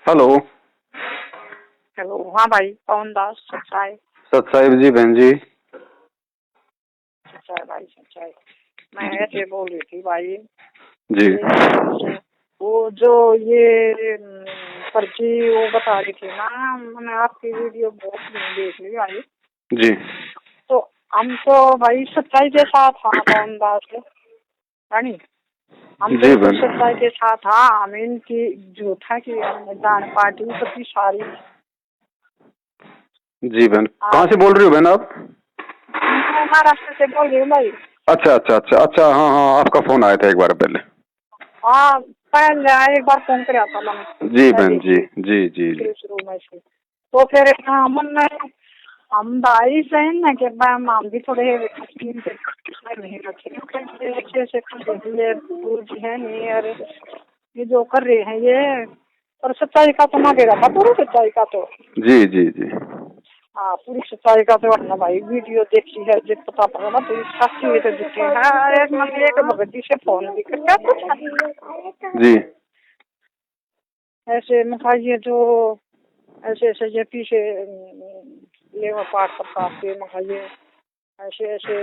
Hello. Hello. हाँ भाई, पवन दास सच्चाई। सच्चाई जी बहन जी। सच्चाई भाई सच्चाई। मैं ऐसे बोल रही थी भाई जी वो जो ये पर्ची वो बता रही थी ना, मैंने आपकी वीडियो बहुत देख ली भाई। जी तो हम तो भाई सच्चाई के साथ हाँ पवन दास रानी, हम जी बिल्कुल बहन। सच्चाई के साथ हाँ। हम इनकी झूठा की दान पार्टी सबकी सारी। जी बहन, कहाँ आप से बोल रही हो बहन आप? मैं महाराष्ट्र से बोल रही हूँ भाई। अच्छा अच्छा अच्छा अच्छा, हाँ हाँ, आपका फोन आया था एक बार पहले। हाँ, पहले एक बार फोन किया था मैंने जी पहले बहन जी ही जी जी जी। शुरू में से। तो फिर हमने हम भाई से न कि हम भी थोड़े नहीं रखे अच्छे से ये पूछ है नहीं। अरे ये जो कर रहे हैं ये, और सच्चाई का तो ना दे रहा था पूरी सच्चाई का तो। जी जी जी हाँ, पूरी सच्चाई का तो ना भाई वीडियो देखी है जब पता पड़ा ना तो साक्षी में तो दिखे हैं। एक मैंने एक भगत जी से फोन भी करके पूछा जी ऐसे मैं ये जो ऐसे ऐसे ये पीछे लेवा पाठ प्रकाश के मैं ये ऐसे ऐसे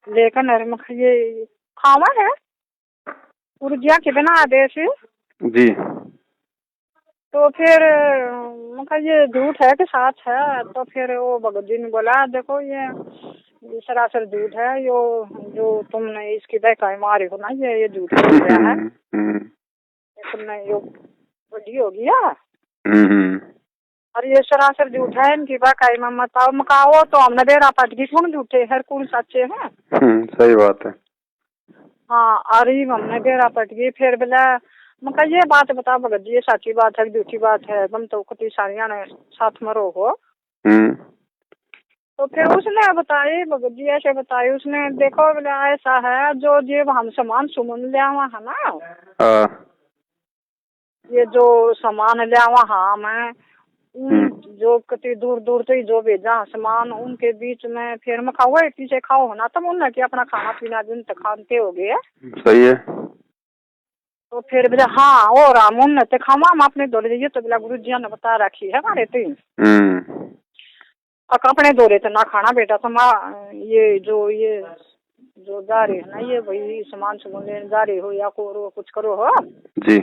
लेकिन अरे मैं ये खावा है ऊर्जा के बिना आदेश। जी तो फिर मैं ये झूठ है कि साच है? तो फिर वो भगत जी ने बोला देखो ये सरासर झूठ है। यो जो तुमने इसकी बहकाई मारी हो ना ये झूठ बोल रहा है। तुमने यो बड़ी हो गया और ये सरासर झूठ है। इनकी बहकाई में मकाओ तो हमने बेरा पटगी कौन झूठे हर कौन सच्चे हैं। सही बात है। हाँ, अरे हमने बेरा पटगी फिर बोला मैं ये बात बता भगत जी ये सच्ची बात है झूठी बात है? तुम तो कति सारिया ने साथ में रहो। तो फिर उसने बताई भगत जी ऐसे बताई उसने देखो बोला ऐसा है जो जीव हम सामान सुमन लिया हुआ है ना, ये जो सामान लिया हुआ हाँ मैं उन जो कति दूर दूर से जो भेजा सामान उनके बीच में फिर मैं खाओ पीछे खाओ होना तब उनने कि अपना खाना पीना दिन तक खाते हो गए। सही है। तो फिर बोले हाँ और रामन ने खामा हम अपने दौड़े जाइए तो बोला गुरु जी ने बता रखी है हमारे तीन अपने दौरे तो ना खाना बेटा तुम ये जो जा रहे है ना ये भाई सामान सुमान लेने जा रहे हो या को कुछ करो हो जी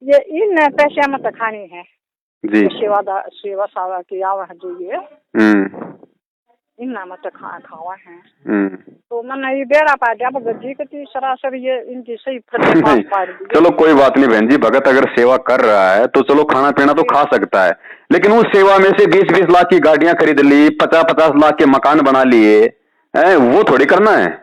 ये इन पैसे मत खानी है जी सेवा सावा की आवा है जो ये इन मत खावा है। तो मैंने ये बेरा पा दिया भगत जी की सरासर ये इनकी सही नहीं, प्रतिमा। चलो कोई बात नहीं बहन जी, भगत अगर सेवा कर रहा है तो चलो खाना पीना तो खा सकता है, लेकिन उस सेवा में से 20-20 लाख की गाड़ियां खरीद ली, 50-50 लाख के मकान बना लिए हैं, वो थोड़ी करना है।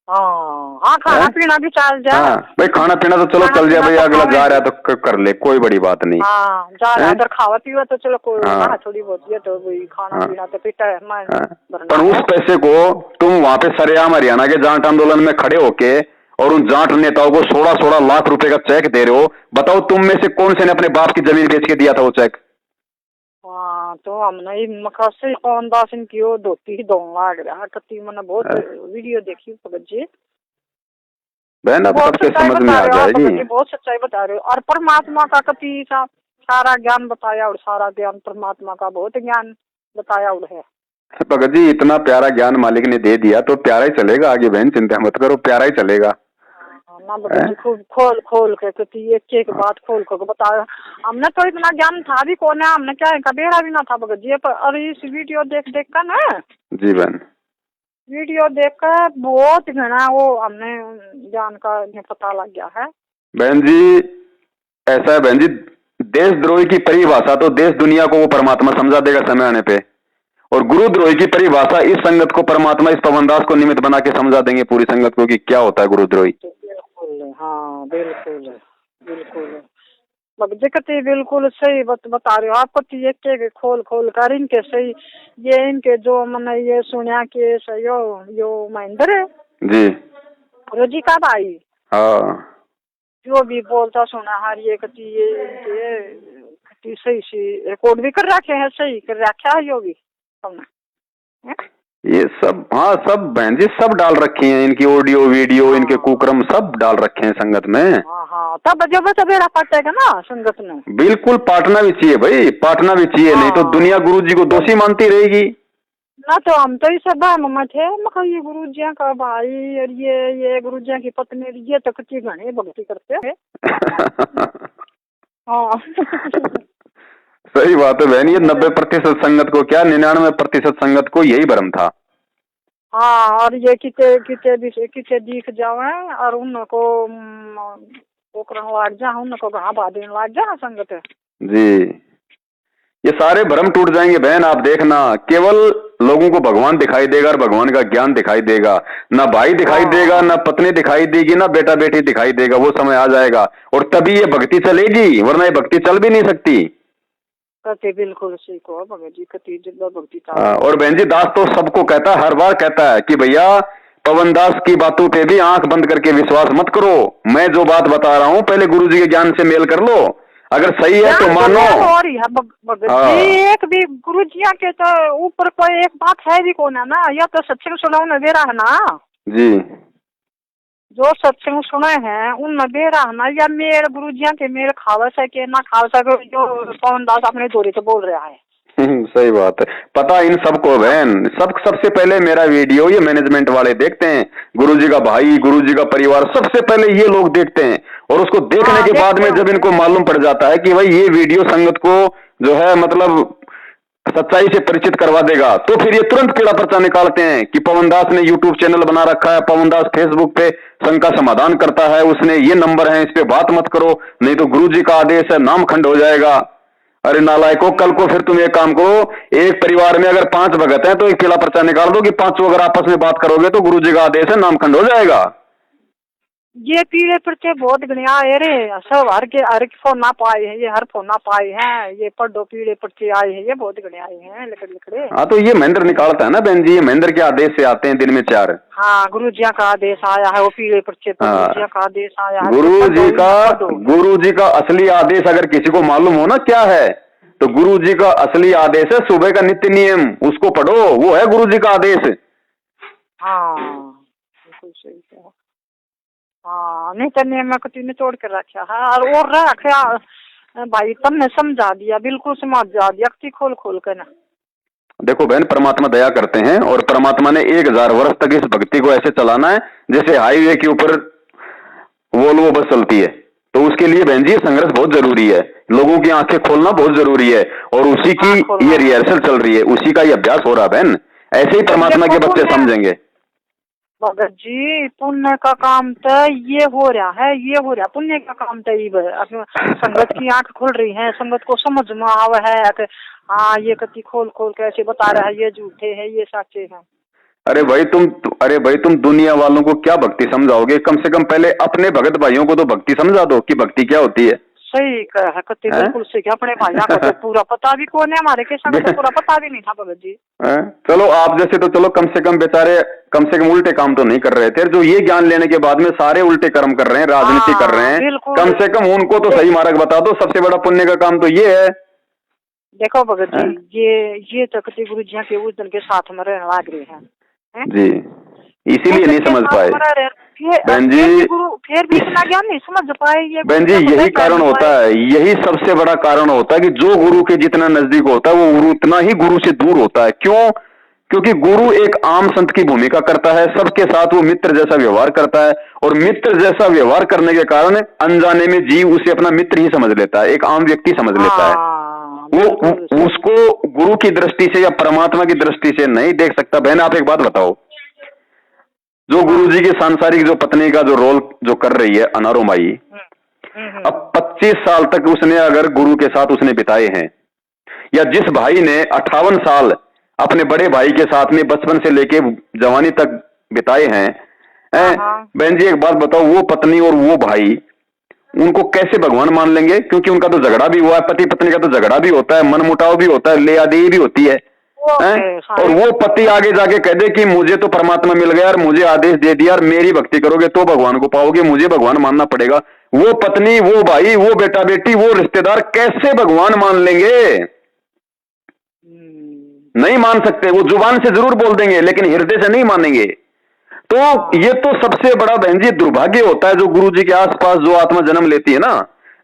हाँ, खाना पीना भी चल जाए। हाँ भाई, खाना पीना तो चलो चल जाए भाई, तो अगला जा रहा है तो कर ले, कोई बड़ी बात नहीं। हाँ, जा रहा है खावा पीवा तो चलो कोई हाँ ना थोड़ी बहुत ये तो वही खाना पीना तो पेट भरना पर उस है। पैसे को तुम वहां पे सरेआम हरियाणा के जाट आंदोलन में खड़े होके और उन जाट नेताओं को 16-16 लाख रुपए का चेक दे रहे हो। बताओ तुम में से कौन से ने अपने बाप की जमीन बेच के दिया था वो चेक? हाँ, तो हमने मकासे कौन दास इनकी वो धोती दो लाग रहा कति मैंने बहुत वीडियो देखी भगत जी। बहन अब बहुत सबके सच्चाई समझ में बता आ रहे हो आप जाएगी। भगत जी, बहुत सच्चाई बता रहे हो और परमात्मा का कति सारा ज्ञान बताया और सारा ज्ञान परमात्मा का बहुत ज्ञान बताया और है। भगत जी इतना प्यारा ज्ञान मालिक ने दे दिया तो प्यारा ही चलेगा आगे, बहन चिंता मत करो, प्यारा ही चलेगा। ना भगत जी खूब खोल खोल के एक एक बात खोल खोल के बताया। हमने तो इतना ज्ञान था भी कौन है, हमने क्या कबेरा भी ना था भगत जी पर अरे इस वीडियो देख देख कर ना। जी बहन, वीडियो देख कर बहुत घना वो हमने ज्ञान का पता लग गया है। बहन जी ऐसा है बहन जी, देशद्रोही की परिभाषा तो देश दुनिया को वो परमात्मा समझा देगा समय आने पे, और गुरुद्रोही की परिभाषा इस संगत को परमात्मा इस पवनदास को निमित्त बना के समझा देंगे पूरी संगत को कि क्या होता है गुरुद्रोही। बिल्कुल हाँ, बिल्कुल बिल्कुल दिक्कतें बिल्कुल सही बता रहे हो आप। एक खोल खोल कर इनके सही ये इनके जो मैंने ये सुना के सही यो महेंद्र है जी रोजी का भाई हाँ जो भी बोलता सुना हर ये कति ये इनके कति सही सी रिकॉर्ड भी कर रखे हैं, सही कर रखा है यो भी हमने। ये सब, हाँ सब बहन जी सब डाल रखी हैं, इनकी ऑडियो वीडियो, इनके हाँ कुकर्म सब डाल रखे हैं संगत में। हाँ हाँ, तब जब तबेरा पटेगा ना संगत में। बिल्कुल पाटना भी चाहिए भाई, पाटना भी चाहिए, नहीं तो दुनिया हाँ गुरुजी को तो दोषी मानती रहेगी। ना, तो हम तो इस बार में थे, मैं ये गुरुजिया का भाई और ये गुरुजिया की पत्नी, ये तो कच्ची घनी भक्ति करते हैं। हाँ सही बात है बहन, ये मेरे 90% संगत को क्या 99% संगत को यही भ्रम था। हाँ, और ये किते किते किते दिख जावे और उनको ओकरन लाग जा, उनको घा बादीन लाग जा संगत। जी, ये सारे भ्रम टूट जाएंगे बहन, आप देखना, केवल लोगों को भगवान दिखाई देगा और भगवान का ज्ञान दिखाई देगा, ना भाई दिखाई देगा, हाँ ना पत्नी दिखाई देगी, ना बेटा बेटी दिखाई देगा। वो समय आ जाएगा और तभी ये भक्ति चलेगी, वरना ये भक्ति चल भी नहीं सकती। कते बिल्कुल सही को भगत जी, कति जिद्दा भक्ति चाल रही और है। बहन जी दास तो सबको कहता है, हर बार कहता है कि भैया पवन दास की बातों पे भी आंख बंद करके विश्वास मत करो, मैं जो बात बता रहा हूँ पहले गुरु जी के ज्ञान से मेल कर लो, अगर सही है तो ज्ञान तो मानो। मेल हो रही है भगत जी, एक भी गुरु जी के तो ऊपर कोई एक बात है भी कौन है ना, या तो सत्संग सुनाओ न दे रहा है ना, जी जो सत्संग सुने हैं उन दे रहा है ना, या मेरे गुरु जी के मेरे खावा सके ना खावा सके, जो पवन दास अपने जोड़ी से बोल रहा है। सही बात है, पता इन सबको बहन, सबसे पहले मेरा वीडियो ये मैनेजमेंट वाले देखते हैं, गुरुजी का भाई, गुरुजी का परिवार, सबसे पहले ये लोग देखते हैं, और उसको देखने हाँ के बाद देखते में जब होंगे। इनको मालूम पड़ जाता है कि भाई ये वीडियो संगत को जो है मतलब सच्चाई से परिचित करवा देगा, तो फिर ये तुरंत कीड़ा पर्चा निकालते हैं कि पवन दास ने यूट्यूब चैनल बना रखा है, पवन दास फेसबुक पे शंका समाधान करता है, उसने ये नंबर है, इस पे बात मत करो, नहीं तो गुरुजी का आदेश है, नाम खंड हो जाएगा। अरे नालायकों, कल को फिर तुम एक काम करो, एक परिवार में अगर 5 भगत हैं तो एक कीड़ा पर्चा निकाल दो कि 5 अगर आपस में बात करोगे तो गुरुजी का आदेश है, नाम खंड हो जाएगा। ये पीड़े पर्चे बहुत गणिया है रे, सब हर फोन ना पाए हैं, ये हर फोन ना पाए हैं, ये पढ़ो पीड़े पर्चे आए हैं, ये बहुत गणिया आए हैं लिखड़े लिखड़े। हाँ तो ये महेंद्र निकालता है ना बहन जी, ये महेंद्र के आदेश से आते हैं दिन में 4। हाँ गुरुजिया का आदेश आया है, वो पीड़े पर्चे पर गुरुजिया का आदेश आया है, गुरु जी का असली आदेश अगर किसी को मालूम हो ना क्या है, तो गुरु जी का असली आदेश है सुबह का नित्य नियम, उसको पढ़ो, वो है गुरु जी का आदेश। हाँ बिल्कुल सही कहा। हाँ नहीं तो नियम में कुछ तोड़ कर रखा है, और रखा भाई, तुमने समझा दिया, बिल्कुल समझा दिया, अक्ति खोल खोल कर ना। देखो बहन, परमात्मा दया करते हैं और परमात्मा ने 1000 वर्ष तक इस भक्ति को ऐसे चलाना है जैसे हाईवे के ऊपर वोल्वो बस चलती है, तो उसके लिए बहन जी संघर्ष बहुत जरूरी है, लोगों की आंखें खोलना बहुत जरूरी है, और उसी की ये रिहर्सल चल रही है, उसी का ये अभ्यास हो रहा है बहन, ऐसे ही परमात्मा के बच्चे समझेंगे। भगत जी पुण्य का काम तो ये हो रहा है, ये हो रहा पुण्य का काम तो ये संगत की आंख खुल रही है, संगत को समझ में आवा है कि हाँ ये कति खोल खोल के ऐसे बता रहा है, ये झूठे हैं ये सच्चे हैं। अरे भाई तुम दुनिया वालों को क्या भक्ति समझाओगे, कम से कम पहले अपने भगत भाइयों को तो भक्ति समझा दो कि भक्ति क्या होती है। सही कहा कति, बिल्कुल सही, अपने भाइयों को तो पूरा पता भी कौन है, हमारे के संग तो पूरा पता भी नहीं था भगत जी। चलो आप जैसे तो चलो कम से कम बेचारे कम से कम उल्टे काम तो नहीं कर रहे थे, जो ये ज्ञान लेने के बाद में सारे उल्टे कर्म कर रहे हैं, राजनीति कर रहे हैं, कम से कम उनको तो सही मार्ग बता दो, सबसे बड़ा पुण्य का काम तो ये है। देखो भगत जी, ये तो कति गुरु जी के उस दिन के साथ में रहने लग रहे हैं जी, इसीलिए नहीं समझ पाए बहन जी, फिर भी इतना ज्ञान नहीं समझ पाए ये बहन जी, यही कारण होता है, यही सबसे बड़ा कारण होता है कि जो गुरु के जितना नजदीक होता है वो गुरु उतना ही गुरु से दूर होता है। क्यों? क्योंकि गुरु एक आम संत की भूमिका करता है, सबके साथ वो मित्र जैसा व्यवहार करता है, और मित्र जैसा व्यवहार करने के कारण अनजाने में जीव उसे अपना मित्र ही समझ लेता है, एक आम व्यक्ति समझ लेता है, वो उसको गुरु की दृष्टि से या परमात्मा की दृष्टि से नहीं देख सकता। बहन आप एक बात बताओ, जो गुरुजी की सांसारिक जो पत्नी का जो रोल जो कर रही है अनारो माई, अब 25 साल तक उसने अगर गुरु के साथ उसने बिताए हैं, या जिस भाई ने 58 साल अपने बड़े भाई के साथ में बचपन से लेके जवानी तक बिताए हैं, बहन जी एक बात बताओ, वो पत्नी और वो भाई उनको कैसे भगवान मान लेंगे? क्योंकि उनका तो झगड़ा भी हुआ है, पति पत्नी का तो झगड़ा भी होता है, मनमुटाव भी होता है, ले आदि भी होती है, और वो पति आगे जाके कह दे कि मुझे तो परमात्मा मिल गया और मुझे आदेश दे दिया और मेरी भक्ति करोगे तो भगवान को पाओगे, मुझे भगवान मानना पड़ेगा, वो पत्नी, वो भाई, वो बेटा बेटी, वो रिश्तेदार कैसे भगवान मान लेंगे? नहीं मान सकते। वो जुबान से जरूर बोल देंगे लेकिन हृदय से नहीं मानेंगे। तो ये तो सबसे बड़ा बहन जी दुर्भाग्य होता है जो गुरु जी के आसपास जो आत्मा जन्म लेती है ना,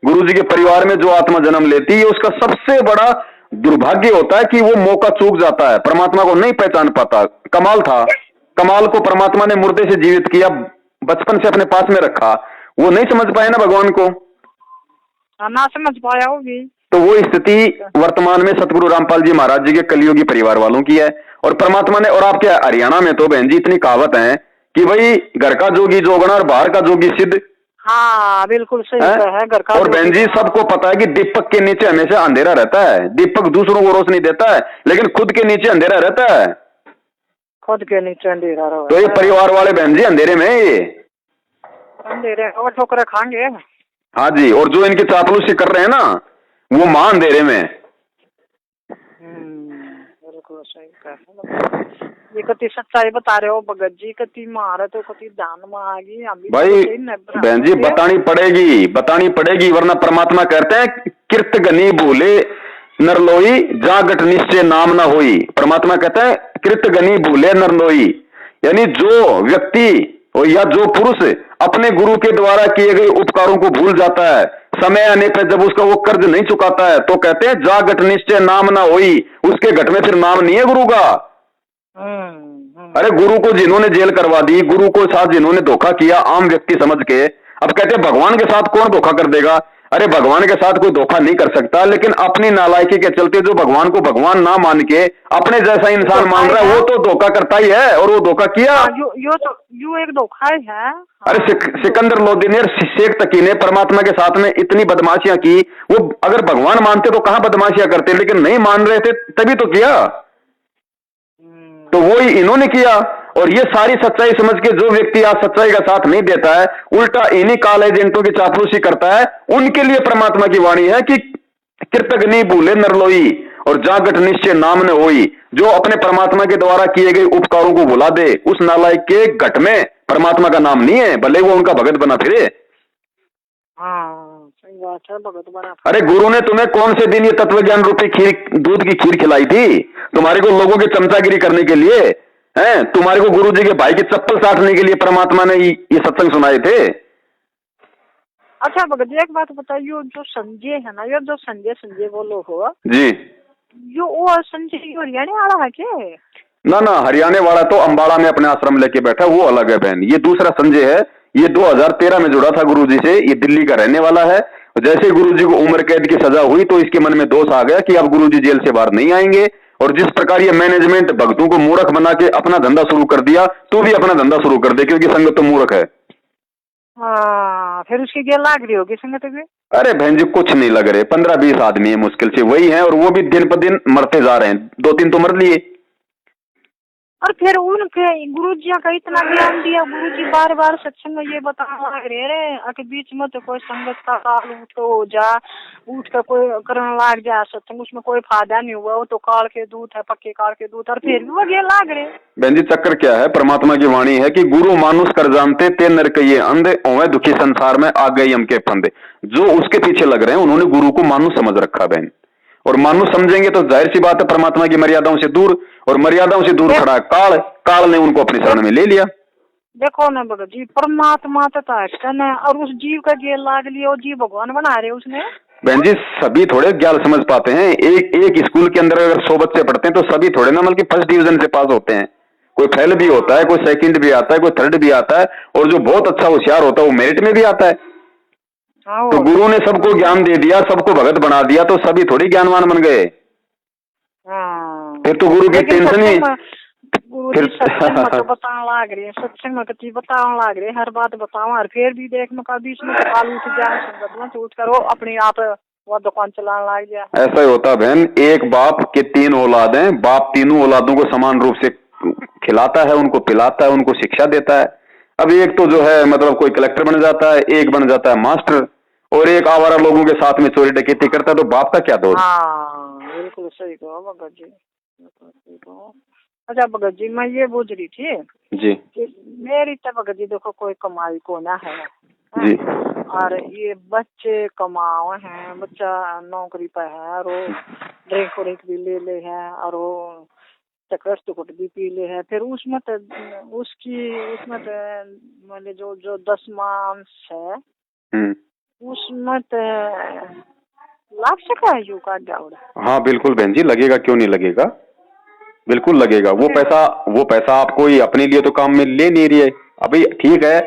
गुरु जी के परिवार में जो आत्मा जन्म लेती है, उसका सबसे बड़ा दुर्भाग्य होता है कि वो मौका चूक जाता है, परमात्मा को नहीं पहचान पाता। कमाल था, कमाल को परमात्मा ने मुर्दे से जीवित किया, बचपन से अपने पास में रखा, वो नहीं समझ पाए ना भगवान को, ना समझ पाया वो भी। तो वो स्थिति वर्तमान में सतगुरु रामपाल जी महाराज जी के कलियुगी परिवार वालों की है। और परमात्मा ने, और आपके हरियाणा में तो बहन जी इतनी कहावत है कि भाई घर का जोगी जोगना और बाहर का जोगी सिद्ध। हाँ बिल्कुल सही है घर का। और बहन जी सबको पता है कि दीपक के नीचे हमेशा अंधेरा रहता है। दीपक दूसरों को रोशनी देता है लेकिन खुद के नीचे अंधेरा रहता है। खुद के नीचे अंधेरा रहा। तो ये परिवार वाले बहन जी अंधेरे में है, ये अंधेरे और ठोकर खाएंगे। हाँ जी, और जो इनकी चापलूसी कर रहे हैं ना वो मां अंधेरे में। बिल्कुल सही कहा। ये कति सच्चाई बता रहे हो भगत जी, कति मारे तो कति दान में आ गई भाई बहन जी बतानी पड़ेगी वरना परमात्मा कहते हैं कृत गनी भूले नरलोई जागट निश्चय नाम ना होई। परमात्मा कहते हैं कृत गनी भूले नरलोई, यानी जो व्यक्ति या जो पुरुष अपने गुरु के द्वारा किए गए उपकारों को भूल जाता है, समय आने पर जब उसका वो कर्ज नहीं चुकाता है, तो कहते हैं जागट निश्चय नाम ना होई, उसके घट में फिर नाम नहीं है गुरु का। अरे गुरु को जिन्होंने जेल करवा दी, गुरु को साथ जिन्होंने धोखा किया आम व्यक्ति समझ के, अब कहते हैं भगवान के साथ कौन धोखा कर देगा। अरे भगवान के साथ कोई धोखा नहीं कर सकता, लेकिन अपनी नालायकी के चलते जो भगवान को भगवान ना मान के अपने जैसा इंसान मान रहा है वो तो धोखा करता ही है, और वो धोखा किया। यो एक धोखा है। अरे सिकंदर लोदी ने, शेख तकी ने परमात्मा के साथ में इतनी बदमाशियां की। वो अगर भगवान मानते तो कहां बदमाशियां करते, लेकिन नहीं मान रहे थे तभी तो किया। तो वो ही इन्होंने किया। और ये सारी सच्चाई समझ के जो व्यक्ति आज सच्चाई का साथ नहीं देता है, उल्टा इन्हीं काल एजेंटों की चापलूसी करता है, उनके लिए परमात्मा की वाणी है कि कृतग्नि भूले नरलोई और जागट निश्चय नाम न होई। जो अपने परमात्मा के द्वारा किए गए उपकारों को भुला दे, उस नालायक के घट में परमात्मा का नाम नहीं है, भले वो उनका भगत बना फिरे। सही बात है, भगत बना। अरे गुरु ने तुम्हें कौन से दिन ये तत्व ज्ञान रूपी खीर, दूध की खीर खिलाई थी तुम्हारे को लोगों की चमचागिरी करने के लिए? हैं तुम्हारे को गुरु जी के भाई की चप्पल साटने के लिए परमात्मा ने ये सत्संग सुनाए थे। अच्छा भगत जी एक बात बताइए, जो संजय है ना, ये जो संजय बोलो हो जी, यो वो संजय हरियाणा वाला है क्या? ना हरियाणा वाला तो अंबाला में अपने आश्रम लेके बैठा, वो अलग है बहन। ये दूसरा संजय है, ये 2013 में जुड़ा था गुरुजी से, ये दिल्ली का रहने वाला है। जैसे गुरुजी को उम्र कैद की सजा हुई तो इसके मन में दोष आ गया कि अब गुरुजी जेल से बाहर नहीं आएंगे। और जिस प्रकार ये मैनेजमेंट भक्तों को मूर्ख बना के अपना धंधा शुरू कर दिया, तू भी अपना धंधा शुरू कर दे क्योंकि संगत तो मूर्ख है। फिर उसकी क्या लाग रही होगी संगत भी? अरे बहन जी कुछ नहीं लग रहे, 15-20 आदमी है मुश्किल से, वही है, और वो भी दिन पर दिन मरते जा रहे हैं। 2-3 तो मर लिए। और फिर उनके गुरुजी का इतना ज्ञान दिया, गुरुजी बार बार सत्संग में ये बताना लग रहे के बीच में तो कोई संगत का काल उठ कर कोई करने लग जाए सत्संग, उसमें कोई फायदा नहीं हुआ, वो तो काल के दूत है, पक्के काल के दूत, और फिर भी वो ये लाग रहे। बहन जी चक्कर क्या है, परमात्मा की वाणी है कि गुरु मानुष कर जानते ते नर कहिए अंधे, ओवे दुखी संसार में आ गए यम के फंदे। जो उसके पीछे लग रहे हैं उन्होंने गुरु को मानुष समझ रखा बहन, और मानुष समझेंगे तो जाहिर सी बात है परमात्मा की मर्यादाओं से दूर, और मर्यादाओं से दूर खड़ा काल ने उनको अपनी शरण में ले लिया। देखो ना भगत जी, परमात्मा तो है और उस जीव का जेल लाग लिया, और जीव भगवान बना रहे उसने। बहन जी सभी थोड़े ज्ञान समझ पाते हैं। एक स्कूल के अंदर अगर 100 बच्चे पढ़ते हैं तो सभी थोड़े ना मतलब फर्स्ट डिवीजन से पास होते हैं। कोई फेल भी होता है, कोई सेकंड भी आता है, कोई थर्ड भी आता है, और जो बहुत अच्छा होशियार होता है वो मेरिट में भी आता है। तो गुरु ने सबको ज्ञान दे दिया, सबको भगत बना दिया, तो सभी थोड़ी ज्ञानवान बन गए। फिर तो गुरु की टेंशन ही फिर तो बताने लग रही है, सत्संग में कति बताने लग रहे, हर बात बताओ, और फिर भी देख में बीच में तो काल उठ जाए संगत में, उठ कर वो अपने आप वो दुकान चलाने लग जाए। ऐसा ही होता बहन, एक बाप के 3 औलाद हैं, बाप तीनों औलादों को समान रूप से खिलाता है, उनको पिलाता है, उनको शिक्षा देता है। अब एक तो जो है मतलब कोई कलेक्टर बन जाता है, एक बन जाता है मास्टर, और एक आवारा लोगों के साथ में चोरी डकैती करता है, तो बाप का क्या दोष? बिल्कुल सही कहो भगत जी। अच्छा भगत जी मैं ये पूछ रही थी जी कि मेरी तो भगत जी देखो कोई कमाई को ना है जी, और ये बच्चे कमाओ हैं, बच्चा नौकरी पे है, और ड्रिंक व्रिंक भी ले ले है और वो चक्रस तो कुछ भी पी ले है, फिर उसमें तो मैंने जो जो 10 मांस है उसमें तो लाग सका है यू कार्ड जावड़ा। हाँ बिल्कुल बहन जी, लगेगा क्यों नहीं लगेगा, बिल्कुल लगेगा। वो पैसा आप कोई अपने लिए तो काम में ले नहीं रही है। अभी ठीक है,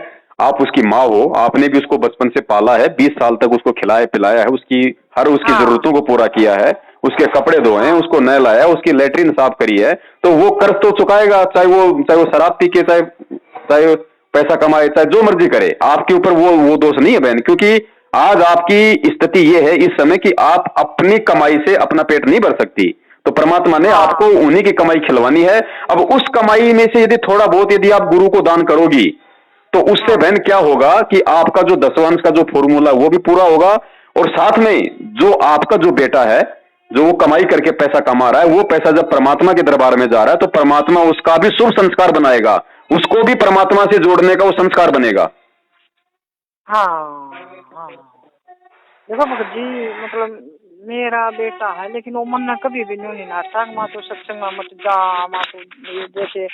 आप उसकी माँ हो, आपने भी उसको बचपन से पाला है, 20 साल तक उसको खिलाया पिलाया है, उसकी जरूरतों को पूरा किया है, उसके कपड़े धोए हैं, उसको नहलाया, उसकी लेटरिन साफ करी है, तो वो कर्ज तो चुकाएगा, चाहे वो शराब पी के, चाहे पैसा कमाए, चाहे जो मर्जी करे। आपके ऊपर वो दोष नहीं है बहन, क्योंकि आज आपकी स्थिति ये है इस समय कि आप अपनी कमाई से अपना पेट नहीं भर सकती, तो परमात्मा ने आपको उन्हीं की कमाई खिलवानी है। अब उस कमाई में से यदि थोड़ा बहुत यदि आप गुरु को दान करोगी तो उससे बहन क्या होगा कि आपका जो दशवंश का जो फॉर्मूला वो भी पूरा होगा, और साथ में जो आपका जो बेटा है, जो वो कमाई करके पैसा कमा रहा है, वो पैसा जब परमात्मा के दरबार में जा रहा है तो परमात्मा उसका भी शुभ संस्कार बनाएगा, उसको भी परमात्मा से जोड़ने का वो संस्कार बनेगा। हाँ हाँ देखो भगत जी, मतलब मेरा बेटा है लेकिन वो मन ने कभी भी नहीं नाचता, माँ तो सत्संग में मत जा, माँ तो ये जैसे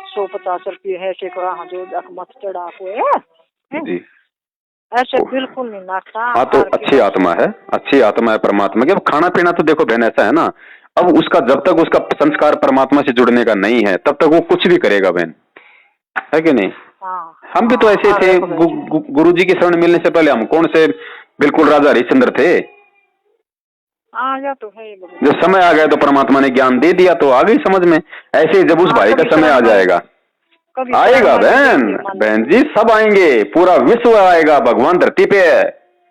150 रुपये है से करा जो मत चढ़ा को है ऐसे बिल्कुल नहीं नाचता। हाँ तो अच्छी आत्मा है, अच्छी आत्मा है परमात्मा की। अब खाना पीना तो देखो बहन ऐसा है ना, अब उसका जब तक उसका संस्कार परमात्मा से जुड़ने का नहीं है तब तक वो कुछ भी करेगा बहन, है कि नहीं। हम भी तो ऐसे थे, गुरु जी की शरण मिलने से पहले हम कौन से बिल्कुल राजा हरिश्चंद्र थे। तो है जब समय आ गया तो परमात्मा ने ज्ञान दे दिया तो आ गई समझ में। ऐसे जब उस भाई का समय आ जाएगा, आएगा बहन जी, सब आएंगे, पूरा विश्व आएगा, भगवान धरती पे है,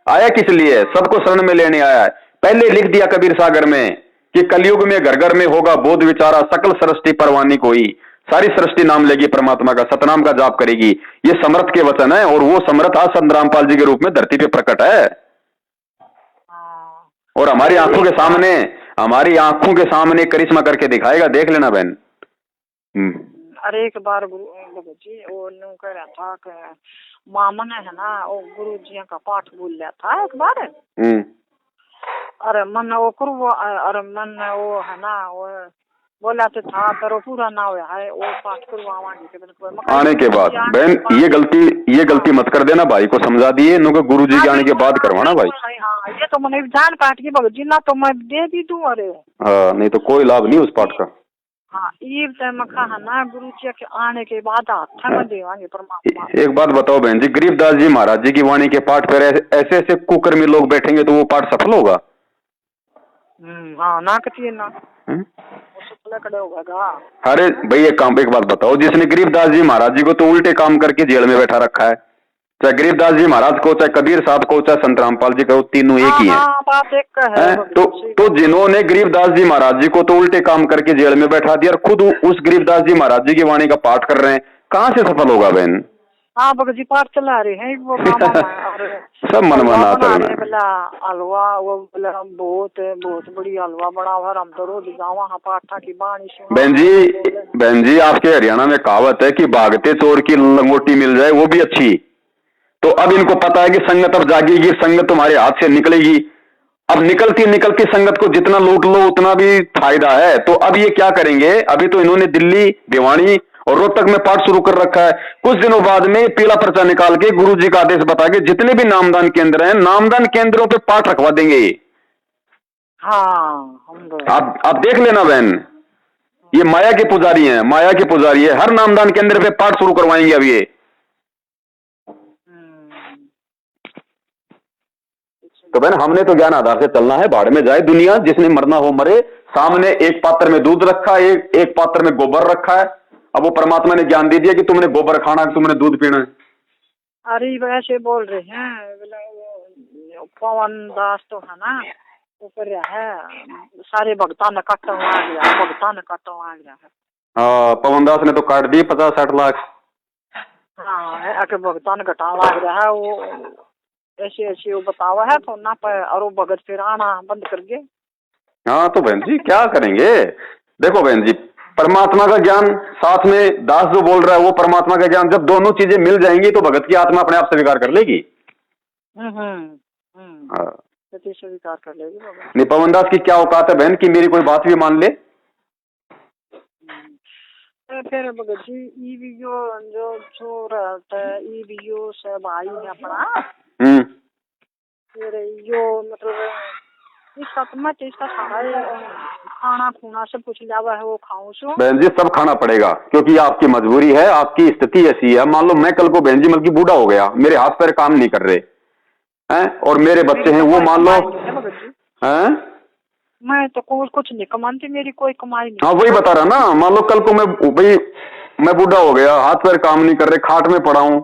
आया किस लिए, सबको शरण में लेने आया है। पहले लिख दिया कबीर सागर में कि कलयुग में घर घर में होगा बोध विचारा, सकल सृष्टि परवानी कोई, सारी सृष्टि नाम लेगी परमात्मा का, सतनाम का जाप करेगी। ये समर्थ के वचन है, और वो समर्थ आज संत रामपाल जी के रूप में धरती पे प्रकट है, और हमारी आंखों के सामने करिश्मा करके दिखाएगा, देख लेना बहन। अरे एक बार गुरु जी वो कह रहा था कि मामन है ना, वो गुरु जी का पाठ बोल रहा था एक बार। अरे मन वो करो, अरे मन वो है ना वो बोला तो था, पर पूरा ना हुआ है, वो पाठ करवाएंगे आने के बाद। बहन ये गलती मत कर देना, भाई को समझा दिए गुरु जी के आने के बाद करवाना भाई। हाँ ये तो मैंने जान पाठ की भगत जी ना, तो मैं दे दी दूं। अरे हाँ, नहीं तो कोई लाभ नहीं उस पाठ का। हाँ ये मखा है ना, गुरु जी के आने के बाद हाथ में देवांगे परमात्मा। एक बात बताओ बहन जी, गरीबदास जी महाराज जी की वाणी के पाठ पर ऐसे ऐसे कुकर्मी लोग बैठेंगे तो वो पाठ सफल होगा? हाँ ना कतिए ना सफल खड़े होगा। अरे भाई एक बात बताओ, जिसने गरीबदास जी महाराज जी को तो उल्टे काम करके जेल में बैठा रखा है, चाहे गरीबदास जी महाराज को, चाहे कबीर साहब को, चाहे संत रामपाल जी को, तीनों एक ही हैं। बात एक है। तो जिन्होंने गरीबदास जी महाराज जी को तो उल्टे काम करके जेल में बैठा दिया और खुद उस गरीबदास जी महाराज जी की वाणी का पाठ कर रहे हैं, कहाँ से सफल होगा बहन? हाँ भगत जी पाठ चला रहे हैं वो सब मनमाना चलना है। हलवा वो बहुत बहुत बड़ी हलवा बड़ा हुआ, हम तो रोज जावा पाठा की बाणी सुना। बहन जी आपके हरियाणा में कहावत है कि भागते चोर की लंगोटी मिल जाए वो भी अच्छी। तो अब इनको पता है कि संगत अब जागेगी, संगत तुम्हारे हाथ से निकलेगी। अब निकलती संगत को जितना लूट लो उतना भी फायदा है। तो अब ये क्या करेंगे, अभी तो इन्होंने दिल्ली, भिवानी और रोहतक में पाठ शुरू कर रखा है। कुछ दिनों बाद में पीला पर्चा निकाल के गुरु जी का आदेश बता के जितने भी नामदान केंद्र हैं, नामदान केंद्रों पे पाठ रखवा देंगे। आप देख लेना बहन, ये माया के पुजारी हैं, माया के पुजारी है। हर नामदान केंद्र पे पाठ शुरू करवाएंगे अब ये। तो बहन हमने तो ज्ञान आधार से चलना है, भाड़ में जाए दुनिया, जिसने मरना हो मरे। सामने एक पात्र में दूध रखा है, एक पात्र में गोबर रखा है। अब वो परमात्मा ने ज्ञान दे दिया कि तुमने गोबर खाना है, तुमने दूध पीना है। अरे वैसे बोल रहे हैं पवन दास तो है ना ऊपर है, सारे भगता ने काटने लग गया है। हाँ पवन दास ने तो काट दिए 50-60 लाख। हाँ आके भगता ने घटा लग रहा है, वो ऐसे वो बतावा है तो ना पे, और वो भगत फिर आना बंद कर गए। हाँ तो बहन जी क्या करेंगे, देखो बहन जी परमात्मा का ज्ञान साथ में दास जो बोल रहा है वो परमात्मा का ज्ञान, जब दोनों चीजें मिल जाएंगी तो भगत की आत्मा अपने आप स्वीकार कर लेगी। स्थिति स्वीकार कर लेगी बाबा। नहीं, पवन दास की क्या औकात है बहन कि मेरी कोई बात भी मान ले? तो फिर भगत जी ई भी जो जो रहता है ई भी यो सब आई है अपना। फिर यो मतलब इसका तो मत इसका सारा खाना खूना सब कुछ लावा है वो खाऊं सो। बहन जी सब खाना पड़ेगा क्योंकि ये आपकी मजबूरी है, आपकी स्थिति ऐसी है। मान लो मैं कल को बहन जी मतलब बूढ़ा हो गया, मेरे हाथ पैर काम नहीं कर रहे हैं और मेरे बच्चे हैं, वो मान लो हैं, मैं तो कुछ नहीं कमाती, मेरी कोई कमाई नहीं। हाँ वही बता रहा ना, मान लो कल को मैं बूढ़ा हो गया, हाथ पैर काम नहीं कर रहे, खाट में पड़ा हूं,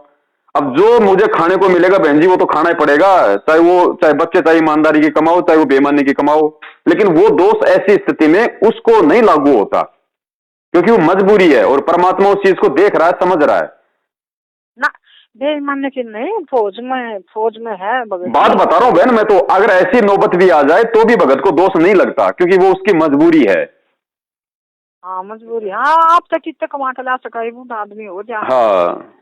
अब जो मुझे खाने को मिलेगा बहन जी वो तो खाना ही पड़ेगा, चाहे बच्चे चाहे ईमानदारी की कमाओ चाहे वो बेईमानी की कमाओ। लेकिन वो दोष ऐसी स्थिति में उसको नहीं लागू होता क्योंकि वो मजबूरी है और परमात्मा उस चीज को देख रहा है, समझ रहा है ना। बेईमानी की नहीं, फौज में है भगत। बात बता रहा हूं बहन मैं तो, अगर ऐसी नौबत भी आ जाए तो भी भगत को दोष नहीं लगता क्योंकि वो उसकी मजबूरी है। हाँ मजबूरी। हाँ आप तक कितने कमा के ला सका बूढ़ा आदमी हो जा। हाँ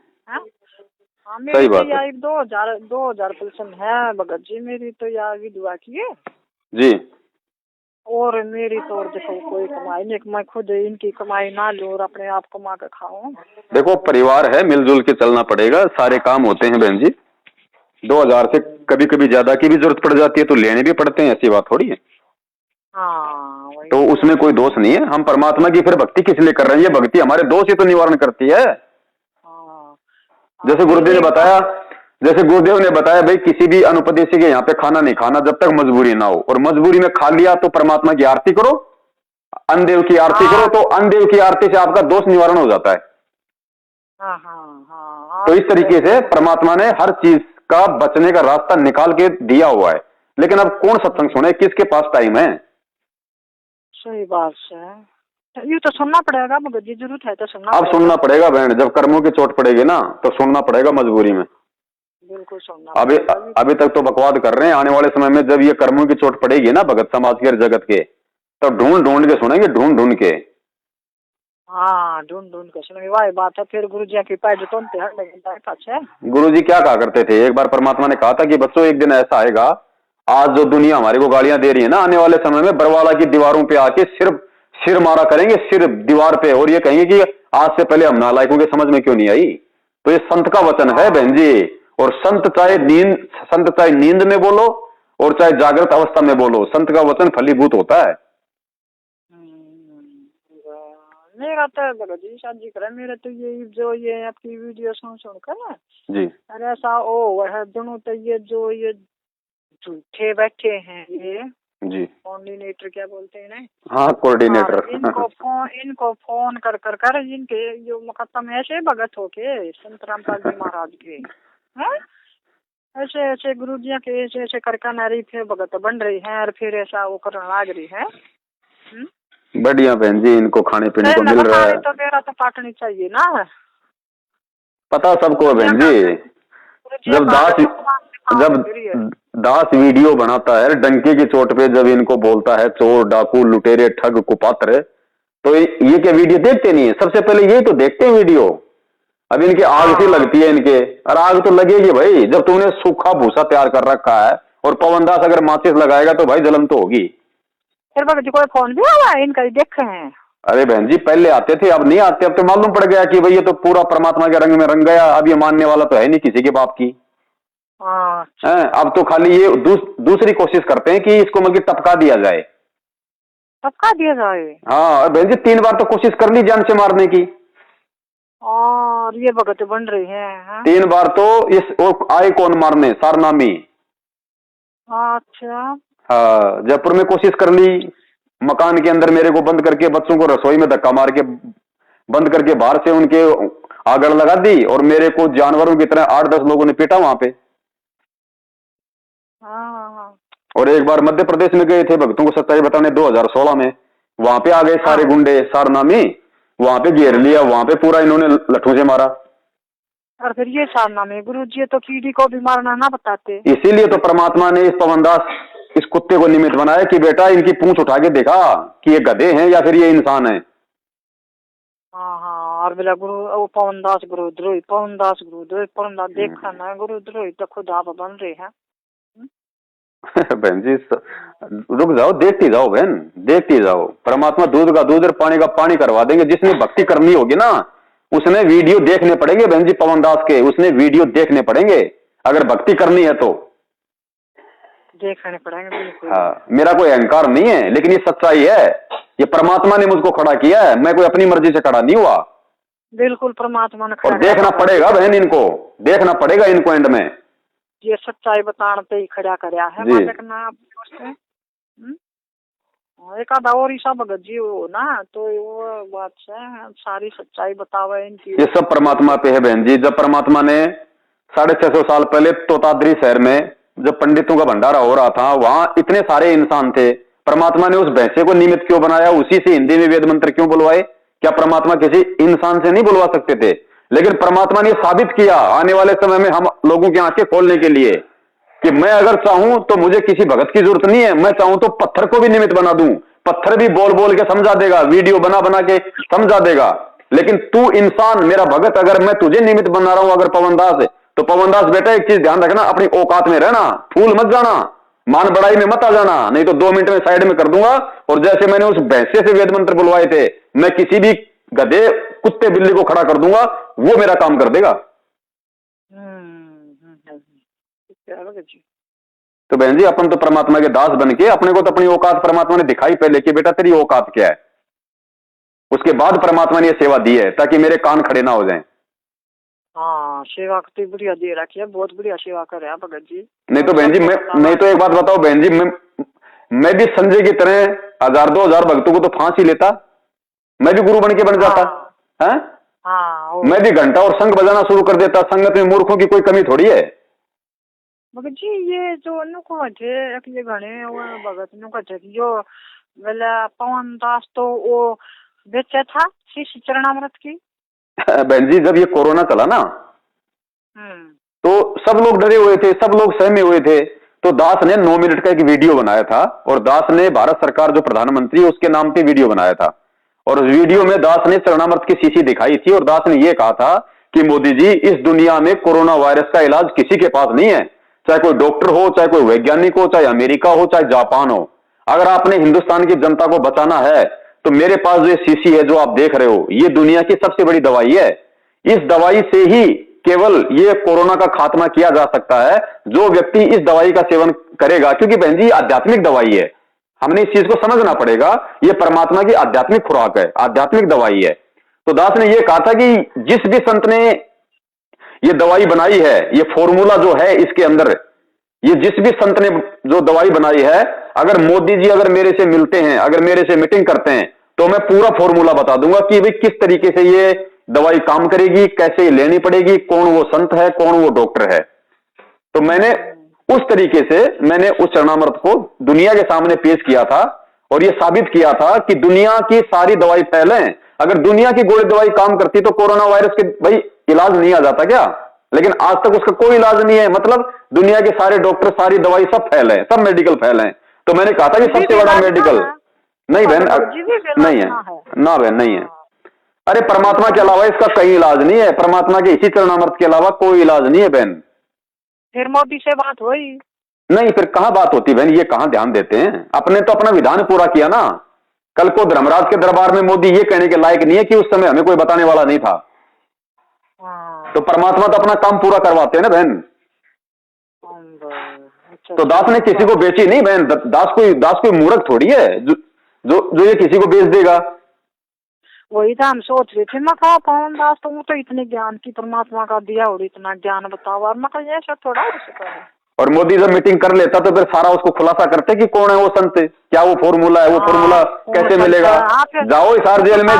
हाँ मेरी तो यार 2000 पेंशन है भगत जी, मेरी तो यार विधवा की है जी। और मेरी तो और देखो कोई कमाई नहीं, मैं खुद इनकी कमाई ना लूं और अपने आप कमा के खाऊं। देखो परिवार है, मिलजुल के चलना पड़ेगा, सारे काम होते हैं बहन जी। 2000 से कभी कभी ज्यादा की भी जरूरत पड़ जाती है तो लेने भी पड़ते हैं, ऐसी बात थोड़ी है। हाँ तो उसमें कोई दोष नहीं है। हम परमात्मा की फिर भक्ति किस लिए कर रहे हैं? ये भक्ति हमारे दोष ही तो निवारण करती है। जैसे गुरुदेव ने बताया भाई किसी भी अनुपदेशी के यहाँ पे खाना नहीं खाना जब तक मजबूरी ना हो, और मजबूरी में खा लिया तो परमात्मा की आरती करो, अन्नदेव की आरती करो, तो अन्नदेव की आरती से आपका दोष निवारण हो जाता है। तो इस तरीके से परमात्मा ने हर चीज का बचने का रास्ता निकाल के दिया हुआ है। लेकिन अब कौन सत्संग सुने, किसके पास टाइम है? सही बात है, ये तो सुनना पड़ेगा भगत जी, जरूरत है तो सुनना अब सुनना पड़ेगा बहन, जब कर्मों की चोट पड़ेगी ना तो सुनना पड़ेगा मजबूरी में। बिल्कुल सुनना। अभी तक तो बकवाद कर रहे हैं, आने वाले समय में जब ये कर्मों की चोट पड़ेगी ना भगत समाज के जगत के, तो ढूंढ ढूंढ के सुनेंगे, ढूंढ ढूंढ के। हाँ ढूंढ ढूंढ के सुनेंगे, वही बात है। फिर गुरु जी की पैर तो गुरु जी क्या कहा करते थे, एक बार परमात्मा ने कहा था कि बच्चों एक दिन ऐसा आएगा, आज जो दुनिया हमारे को गालियां दे रही है ना, आने वाले समय में बरवाला की दीवारों पे आके सिर मारा करेंगे, सिर दीवार पे, और ये कहेंगे कि आज से पहले हम नालायकों के समझ में क्यों नहीं आई। तो ये संत का वचन है बहन जी। और संत चाहे नींद में बोलो और चाहे जागृत अवस्था में बोलो, संत का वचन फलीभूत होता है। मेरा तो भगत जी शादी करे, मेरे तो ये आपकी वीडियो सुन कर ना जी, अरे ऐसा ओ है दोनों, तो ये जो ये झूठे बैठे हैं ये जी कोऑर्डिनेटर क्या बोलते हैं ना, हाँ कोऑर्डिनेटर, इनको फोन कर इनके जो मुकदम ऐसे भगत होके संत रामपाल जी महाराज के हैं, ऐसे ऐसे गुरु जी के ऐसे करके नारी फिर भगत बन रही है और फिर ऐसा वो करने लाग रही है। बढ़िया बहन जी, इनको खाने पीने को मिल रहा है तो मेरा तो काटनी चाहिए ना, पता सबको है बहन जी। जब दास वीडियो बनाता है डंके की चोट पे, जब इनको बोलता है चोर डाकू लुटेरे ठग कुपात्र, तो ये क्या वीडियो देखते नहीं है? सबसे पहले यही तो देखते हैं वीडियो। अब इनकी आग सी लगती है इनके, और आग तो लगेगी भाई जब तुमने सूखा भूसा तैयार कर रखा है, और पवन दास अगर माचिस लगाएगा तो भाई जलन तो होगी। फिर भगत जी कोई फोन भी आया इनका देखे हैं? अरे बहन जी पहले आते थे, अब नहीं आते। अब तो मालूम पड़ गया कि भाई ये तो पूरा परमात्मा के रंग में रंग गया, अब ये मानने वाला तो है नहीं किसी के बाप की। अब तो खाली ये दूसरी कोशिश करते हैं कि इसको मतलब टपका दिया जाए। टपका दिया जाए? हाँ बहन जी 3 बार तो कोशिश कर ली जान से मारने की, और ये भगत बन रही है। 3 बार तो इस और आए कौन मारने, सारनामी। अच्छा हाँ जयपुर में कोशिश कर ली, मकान के अंदर मेरे को बंद करके, बच्चों को रसोई में धक्का मार के बंद करके बाहर से उनके आगड़ लगा दी, और मेरे को जानवरों की तरह 8-10 लोगों ने पीटा वहां पे। और एक बार मध्य प्रदेश में गए थे भक्तों को सच्चाई बताने 2016 में, वहां पे आ गए सारे गुंडे सारनामी, वहां पे घेर लिया, वहां पे पूरा इन्होंने लट्ठों से मारा। और फिर ये सारनामी गुरु जी तो कीड़ी को भी मारना ना बताते। इसीलिए तो परमात्मा ने इस पवनदास इस कुत्ते को निमित्त बनाया कि बेटा इनकी पूंछ उठा के देखा कि ये गधे हैं या फिर ये इंसान है। हाँ और बोला गुरु पवनदास गुरुद्रोही देखा ना गुरुद्रोही तो खुद आप बन रहे हैं। बहन जी रुक जाओ, देखती जाओ बहन, देखती जाओ। परमात्मा दूध का दूध और पानी का पानी करवा देंगे। जिसने भक्ति करनी होगी ना, उसने वीडियो देखने पड़ेंगे बहन जी पवन दास के, उसने वीडियो देखने पड़ेंगे अगर भक्ति करनी है तो। देखने पड़ेंगे बिल्कुल। हाँ, मेरा कोई अहंकार नहीं है, लेकिन ये सच्चाई है। ये परमात्मा ने मुझको खड़ा किया है, मैं कोई अपनी मर्जी से खड़ा नहीं हुआ। बिल्कुल परमात्मा ने और देखना पड़ेगा बहन, इनको देखना पड़ेगा इनको एंड में। ये सच्चाई बताने पे ही खड़ा करया है जी। मालिक ना उससे। एक आधा और ईसा भगत जी हो ना, तो वो बात है सारी सच्चाई बतावे इनकी। ये सब परमात्मा पे है बहन जी। जब परमात्मा ने 650 साल पहले तोताद्री शहर में जब पंडितों का भंडारा हो रहा था, वहां इतने सारे इंसान थे, परमात्मा ने उस भैंसे को निमित्त क्यों बनाया? उसी से हिंदी में वेद मंत्र क्यों बुलवाए? क्या परमात्मा किसी इंसान से नहीं बुलवा सकते थे? लेकिन परमात्मा ने साबित किया आने वाले समय में हम लोगों की आंखें खोलने के लिए कि मैं अगर चाहूं तो मुझे किसी भगत की जरूरत नहीं है। मैं चाहूं तो पत्थर को भी निमित्त बना दूं, पत्थर भी बोल बोल के समझा देगा, वीडियो बना बना के समझा देगा। लेकिन तू इंसान मेरा भगत, अगर मैं तुझे निमित्त बना रहा हूं अगर पवन दास, तो पवन दास बेटा एक चीज ध्यान रखना, अपनी औकात में रहना, फूल मत जाना, मान बड़ाई में मत आ जाना, नहीं तो 2 मिनट में साइड में कर दूंगा। और जैसे मैंने उस भैंसे से वेद मंत्र बुलवाए थे, मैं किसी भी गधे कुत्ते बिल्ली को खड़ा कर दूंगा, वो मेरा काम कर देगा। तो बहन जी अपन तो परमात्मा के दास बन के अपने को तो अपनी औकात परमात्मा ने दिखाई पहले कि बेटा तेरी औकात क्या है। उसके बाद परमात्मा ने यह सेवा दी है ताकि मेरे कान खड़े ना हो जाएं। हाँ, सेवा तो बढ़िया दे रखी है, बहुत बढ़िया सेवा कर रहे हैं भगत जी। नहीं तो बहन जी मैं नहीं तो एक बात बताओ बहन जी, मैं भी संजय की तरह 1000-2000 भक्तों को तो फांसी लेता, मैं भी गुरु बन के बन जाता है। हाँ, मैं भी घंटा और शंख बजाना शुरू कर देता। संगत में मूर्खों की कोई कमी थोड़ी है। भगत जी ये जो अनुको थे एक ये घने वो भगत नुको थे जो वेला पवन दास तो वो बेचा था श्री चरणामृत की। बहन जी जब ये कोरोना चला ना, तो सब लोग डरे हुए थे, सब लोग सहमे हुए थे। तो दास ने 9 मिनट का एक वीडियो बनाया था, और दास ने भारत सरकार जो प्रधानमंत्री है उसके नाम पे वीडियो बनाया था। और उस वीडियो में दास ने चरणामृत की शीशी दिखाई थी, और दास ने यह कहा था कि मोदी जी इस दुनिया में कोरोना वायरस का इलाज किसी के पास नहीं है, चाहे कोई डॉक्टर हो, चाहे कोई वैज्ञानिक हो, चाहे अमेरिका हो, चाहे जापान हो। अगर आपने हिंदुस्तान की जनता को बचाना है तो मेरे पास जो शीशी है जो आप देख रहे हो, ये दुनिया की सबसे बड़ी दवाई है। इस दवाई से ही केवल ये कोरोना का खात्मा किया जा सकता है, जो व्यक्ति इस दवाई का सेवन करेगा। क्योंकि बहन जी आध्यात्मिक दवाई है, हमने इस चीज को समझना पड़ेगा। ये परमात्मा की आध्यात्मिक खुराक है, आध्यात्मिक दवाई है। तो दास ने यह कहा था कि जिस भी संत ने ये दवाई बनाई है, ये फॉर्मूला जो है इसके अंदर, ये जिस भी संत ने जो दवाई बनाई है, अगर मोदी जी अगर मेरे से मिलते हैं, अगर मेरे से मीटिंग करते हैं, तो मैं पूरा फॉर्मूला बता दूंगा कि भाई किस तरीके से ये दवाई काम करेगी, कैसे लेनी पड़ेगी, कौन वो संत है, कौन वो डॉक्टर है। तो मैंने उस तरीके से मैंने उस चरणामृत को दुनिया के सामने पेश किया था, और यह साबित किया था कि दुनिया की सारी दवाई फैले। अगर दुनिया की गोली दवाई काम करती तो कोरोना वायरस के भाई इलाज नहीं आ जाता क्या? लेकिन आज तक उसका कोई इलाज नहीं है। मतलब दुनिया के सारे डॉक्टर, सारी दवाई सब फैल है, सब मेडिकल फैल है। तो मैंने कहा था कि सबसे बड़ा मेडिकल नहीं बहन, नहीं है ना बहन, नहीं है। अरे परमात्मा के अलावा इसका कहीं इलाज नहीं है, परमात्मा के इसी चरणामृत के अलावा कोई इलाज नहीं है बहन। फिर मोदी से बात हुई नहीं, फिर कहां बात होती बहन, ये कहां ध्यान देते हैं। अपने तो अपना विधान पूरा किया ना। कल को धर्मराज के दरबार में मोदी ये कहने के लायक नहीं है कि उस समय हमें कोई बताने वाला नहीं था। तो परमात्मा तो अपना काम पूरा करवाते हैं ना बहन। तो दास ने किसी को बेची नहीं बहन, दास कोई मूर्ख थोड़ी है जो ये किसी को बेच देगा। वही तो हम सोच रहे थे, मैं कहा पवन दास तो वो तो इतने ज्ञान की परमात्मा का दिया और इतना ज्ञान बताओ, और मैं कहा ऐसा थोड़ा हो सकता है। और मोदी जब मीटिंग कर लेता तो फिर सारा उसको खुलासा करते कि कौन है वो संत, क्या वो फॉर्मूला है, वो फॉर्मूला कैसे मिलेगा। जाओ हिसार जेल में,